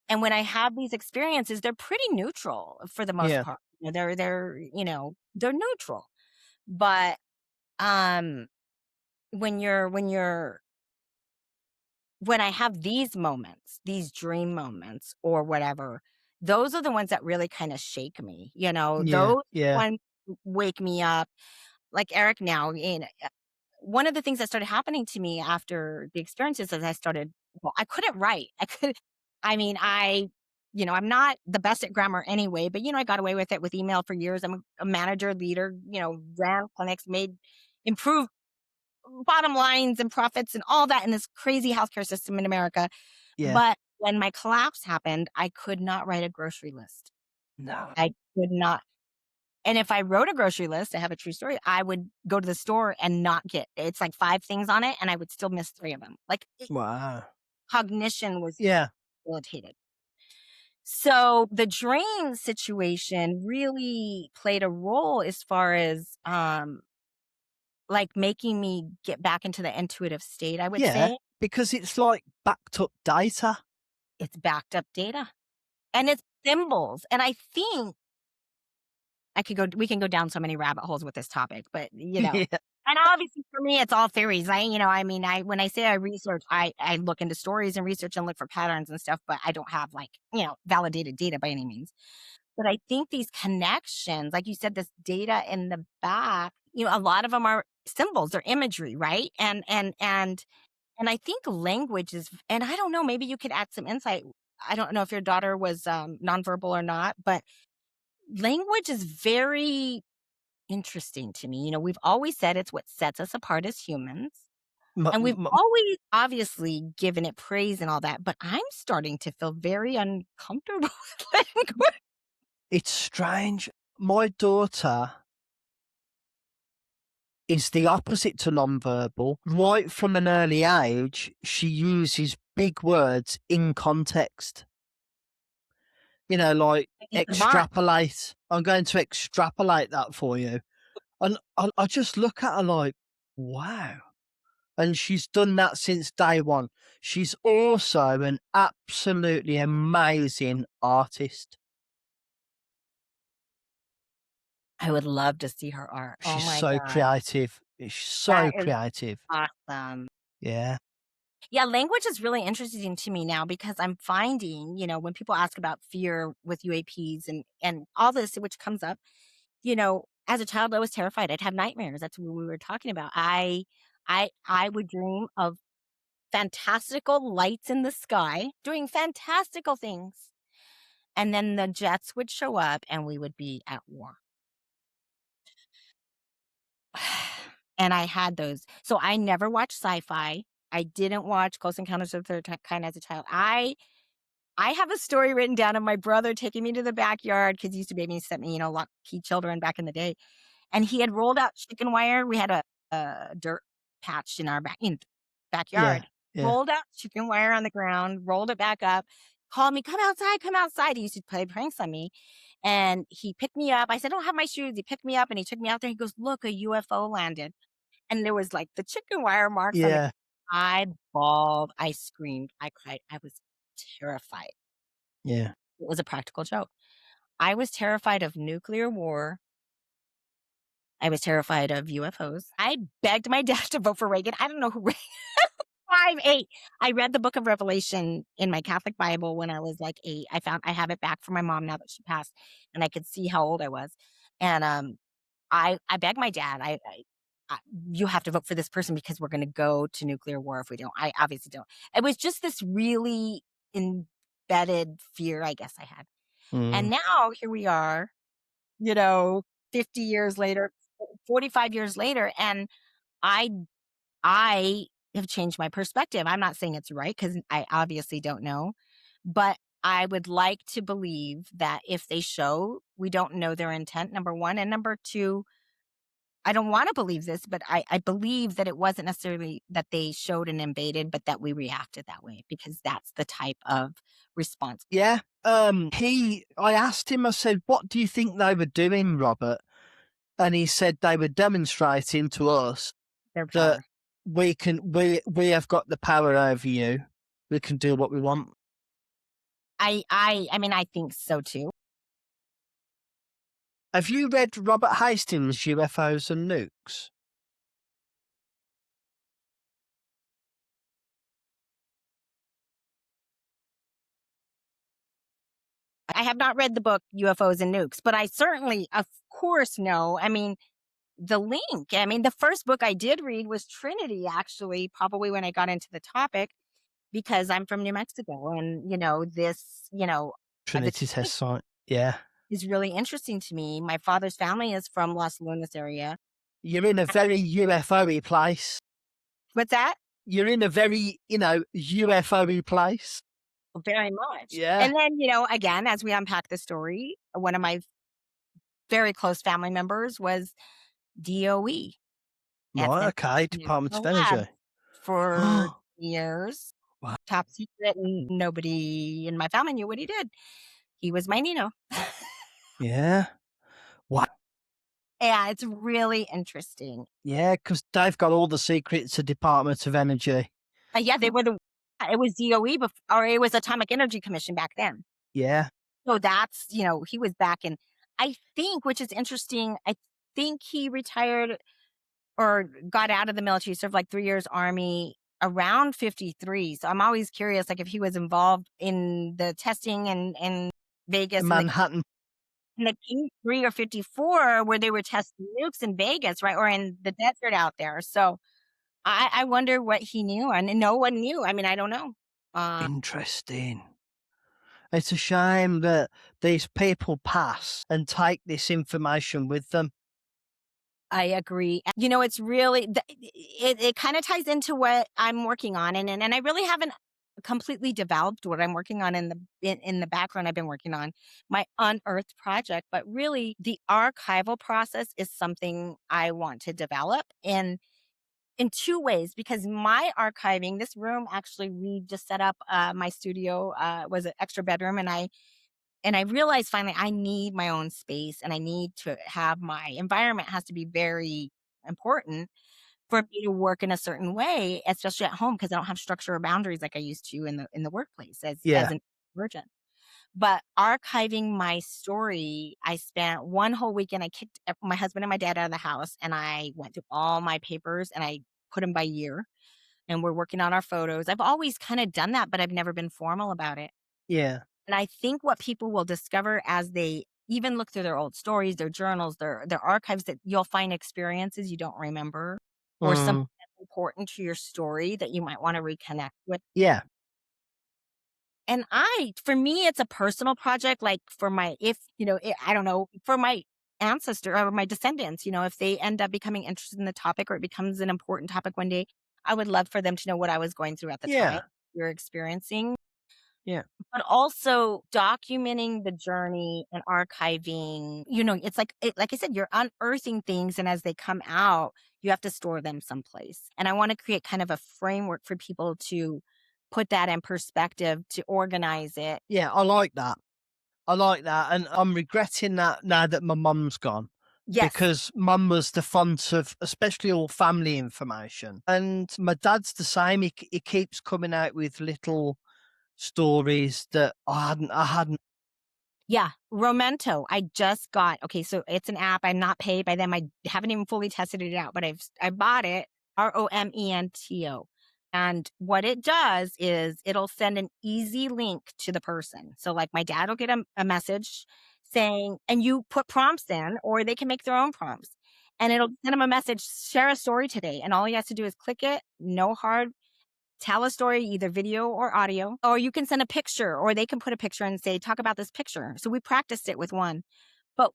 And when I have these experiences, they're pretty neutral for the most Yeah. part. They're neutral. But um, when I have these moments, these dream moments or whatever, those are the ones that really kind of shake me. Yeah. Those Yeah. ones wake me up. Like Eric now, one of the things that started happening to me after the experiences is I couldn't write. I mean, I'm not the best at grammar anyway, but I got away with it with email for years. I'm a manager, leader, ran clinics, improved bottom lines and profits and all that in this crazy healthcare system in America. Yeah. But when my collapse happened, I could not write a grocery list. No. I could not. And if I wrote a grocery list, I have a true story, I would go to the store and not it's like 5 things on it and I would still miss 3 of them. Like Wow. cognition was Yeah. debilitated. So the drain situation really played a role as far as like making me get back into the intuitive state, I would Yeah, say. because it's like backed up data. It's backed up data and it's symbols. And I think we can go down so many rabbit holes with this topic, but Yeah. and obviously for me, it's all theories. I mean, when I say I research, I look into stories and research and look for patterns and stuff, but I don't have like, validated data by any means. But I think these connections, like you said, this data in the back, a lot of them are symbols or imagery, right? And I think language is, and I don't know, maybe you could add some insight. I don't know if your daughter was nonverbal or not, but language is very interesting to me. We've always said it's what sets us apart as humans. M- And we've m- always obviously given it praise and all that, but I'm starting to feel very uncomfortable with language. it's strange. My daughter is the opposite to nonverbal. Right from an early age, she uses big words in context. Like Like savant. extrapolate. I'm going to extrapolate that for you. And I just look at her like, wow. And she's done that since day one. She's also an absolutely amazing artist. I would love to see her art. Oh She's my so god. creative. She's That so is creative. awesome. Yeah. Yeah, language is really interesting to me now because I'm finding, when people ask about fear with UAPs and all this which comes up, as a child I was terrified. I'd have nightmares. That's what we were talking about. I would dream of fantastical lights in the sky doing fantastical things. And then the jets would show up and we would be at war. And I had those. So I never watched sci-fi. I didn't watch Close Encounters of the Third Kind as a child. I have a story written down of my brother taking me to the backyard because he used to babysit me, lucky children back in the day. And he had rolled out chicken wire. We had a dirt patch in our Yeah. backyard. Yeah. Rolled out chicken wire on the ground, rolled it back up, called me, come outside, come outside. He used to play pranks on me. And he picked me up. I said, I don't have my shoes. He picked me up and he took me out there. He goes, look, a UFO landed. And there was like the chicken wire marks on the Yeah. ground. I bawled, I screamed, I cried. I was terrified. Yeah. It was a practical joke. I was terrified of nuclear war. I was terrified of UFOs. I begged my dad to vote for Reagan. I don't know who Reagan 5, 8. I read the book of Revelation in my Catholic Bible when I was like 8. I have it back from my mom now that she passed, and I could see how old I was. And I begged my dad, I you have to vote for this person because we're gonna go to nuclear war if we don't. I obviously don't. It was just this really embedded fear, I guess I had. Mm. And now here we are, you know, 50 years later, 45 years later, and I I have changed my perspective. I'm not saying it's right because I obviously don't know, but I would like to believe that if they show, we don't know their intent, number one. And number two, I don't want to believe this, but I believe that it wasn't necessarily that they showed and invaded, but that we reacted that way because that's the type of response. Yeah. I asked him, I said, what do you think they were doing, Robert? And he said they were demonstrating to us Their that power. we have got the power over you. We can do what we want. I mean, I think so too. Have you read Robert Hastings' UFOs and Nukes? I have not read the book UFOs and Nukes, but I certainly, of course, know. I mean, the link. I mean, the first book I did read was Trinity, actually, probably when I got into the topic, because I'm from New Mexico. And, the Trinity Trinity test site. Yeah. is really interesting to me. My father's family is from Los Lunas area. You're in a very UFO-y place. What's that? You're in a very, UFO-y place. Very much. Yeah. And then, again, as we unpack the story, one of my very close family members was DOE at Right, Central okay. Department of National Energy. Lab for years. Wow. Top secret, and nobody in my family knew what he did. He was my Nino. Yeah. Wow. Yeah, it's really interesting. Yeah, because they've got all the secrets of Department of Energy. Yeah, they were it was DOE or it was Atomic Energy Commission back then. Yeah. So that's, he was back in, I think, which is interesting. I think he retired or got out of the military, served like 3 years Army around 53. So I'm always curious, like if he was involved in the testing and Vegas and Manhattan. the King 3 or 54 where they were testing nukes in Vegas, right? Or in the desert out there. So I wonder what he knew, and no one knew. I mean, I don't know. Interesting. It's a shame that these people pass and take this information with them. I agree. It's really it kind of ties into what I'm working on, and I really haven't completely developed what I'm working on in the background. I've been working on my Unearthed project, but really the archival process is something I want to develop in two ways, because my archiving, this room, actually, we just set up my studio, was an extra bedroom, and I realized finally I need my own space, and I need to have my environment has to be very important for me to work in a certain way, especially at home, because I don't have structure or boundaries like I used to in the workplace as Yeah. an virgin. But archiving my story, I spent one whole weekend. I kicked my husband and my dad out of the house, and I went through all my papers and I put them by year. And we're working on our photos. I've always kind of done that, but I've never been formal about it. Yeah. And I think what people will discover as they even look through their old stories, their journals, their archives, that you'll find experiences you don't remember or something Mm. that's important to your story that you might want to reconnect with. Yeah. And for me, it's a personal project. Like for my, if, I don't know, for my ancestor or my descendants, if they end up becoming interested in the topic or it becomes an important topic one day, I would love for them to know what I was going through at the time Yeah. you're experiencing, Yeah. but also documenting the journey and archiving. It's like I said, you're unearthing things, and as they come out, you have to store them someplace. And I want to create kind of a framework for people to put that in perspective, to organize it. Yeah. I like that. I like that. And I'm regretting that now that my mum's gone. Yes. Because mum was the font of especially all family information. And my dad's the same. He keeps coming out with little stories that I hadn't. Yeah, Romento. I just got okay, so it's an app. I'm not paid by them. I haven't even fully tested it out, but I bought it, Romento. And what it does is it'll send an easy link to the person. So like my dad will get a message saying, and you put prompts in, or they can make their own prompts. And it'll send him a message, share a story today. And all he has to do is click it, no hard tell a story, either video or audio, or you can send a picture, or they can put a picture and say, talk about this picture. So we practiced it with one. But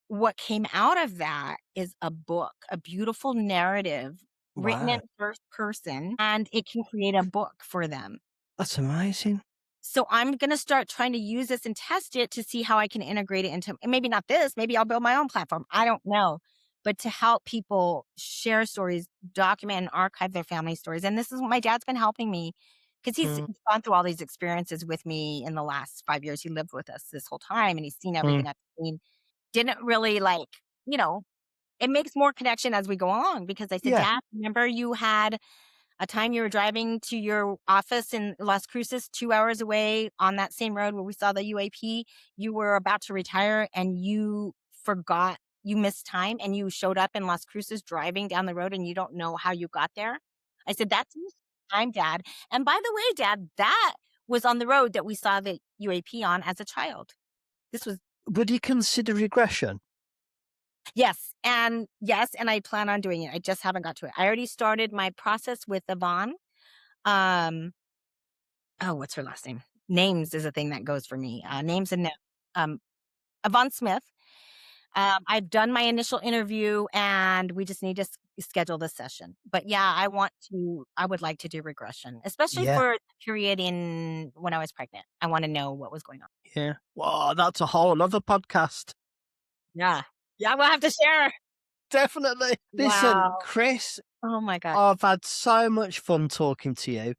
what came out of that is a book, a beautiful narrative written in Wow. first person, and it can create a book for them. That's amazing. So I'm going to start trying to use this and test it to see how I can integrate it into, and maybe not this, maybe I'll build my own platform. I don't know. But to help people share stories, document and archive their family stories. And this is what my dad's been helping me, because he's Mm. gone through all these experiences with me in the last 5 years. He lived with us this whole time, and he's seen Mm. everything I've seen. Didn't really you know, it makes more connection as we go along, because I said, Yeah. Dad, remember you had a time you were driving to your office in Las Cruces, 2 hours away on that same road where we saw the UAP. You were about to retire and you forgot, you missed time, and you showed up in Las Cruces driving down the road and you don't know how you got there. I said, that's missed time, Dad. And by the way, Dad, that was on the road that we saw the UAP on as a child. This was Would you consider regression? Yes, and I plan on doing it. I just haven't got to it. I already started my process with Yvonne. Um, oh, what's her last name? Names is a thing that goes for me. Names and um, Yvonne Smith. I've done my initial interview, and we just need to schedule this session. But yeah, I would like to do regression, especially Yeah. for the period in when I was pregnant. I want to know what was going on. Yeah. Wow, that's a whole other podcast. Yeah. Yeah, we'll have to share. Definitely. Listen, Wow. Chris, Oh my God. I've had so much fun talking to you.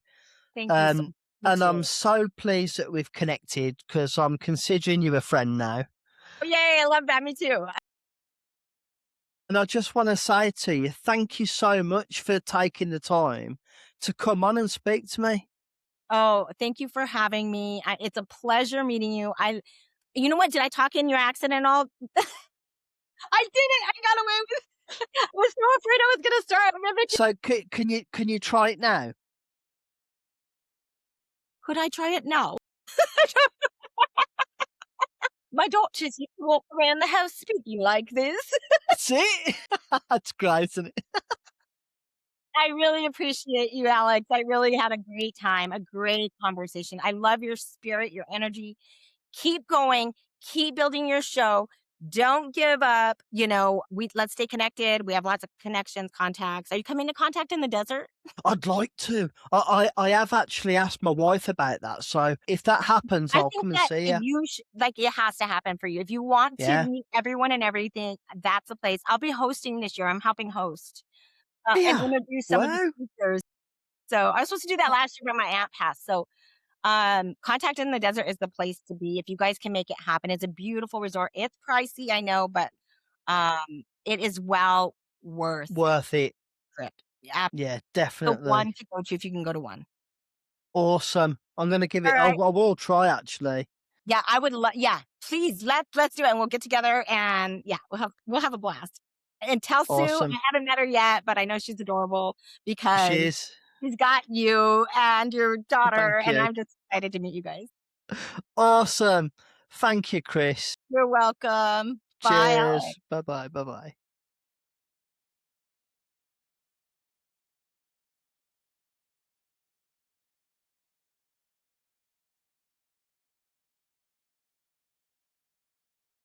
Thank you so Me And I'm too. so pleased that we've connected because I'm considering you a friend now. Oh, yay, I love that. Me too. And I just want to say to you, thank you so much for taking the time to come on and speak to me. Oh, thank you for having me. It's a pleasure meeting you. You know what? Did I talk in your accent and all? I did it. I got away with it. I was so afraid I was gonna start. So can you try it now? Could I try it now? My daughters used to walk around the house speaking like this. That's it. That's great, isn't it? I really appreciate you, Alex. I really had a great time, a great conversation. I love your spirit, your energy. Keep going, keep building your show. Don't give up. Let's stay connected. We have lots of connections, contacts. Are you coming to Contact in the Desert? I'd like to. I have actually asked my wife about that. So if that happens, I I'll think come and that see if you. you like, it has to happen for you. If you want to Yeah. meet everyone and everything, that's the place. I'll be hosting this year. I'm helping host and Yeah. introduce some of the Wow. speakers. So I was supposed to do that Uh, last year, but my aunt passed. So Contact in the Desert is the place to be if you guys can make it happen. It's a beautiful resort. It's pricey, I know, but it is well worth Worth it. the trip. Yeah, Yeah, the definitely. one to go to if you can go to one. Awesome. I'm going to give All it, right. I will try actually. Yeah, I would love. Yeah, please let's do it, and we'll get together, and yeah, we'll have a blast. And tell Sue Awesome. I haven't met her yet, but I know she's adorable because She is. she's got you and your daughter, Thank and you. I'm just excited to meet you guys. Awesome. Thank you, Chris. You're welcome. Bye, Cheers. Alex. Bye bye. Bye bye.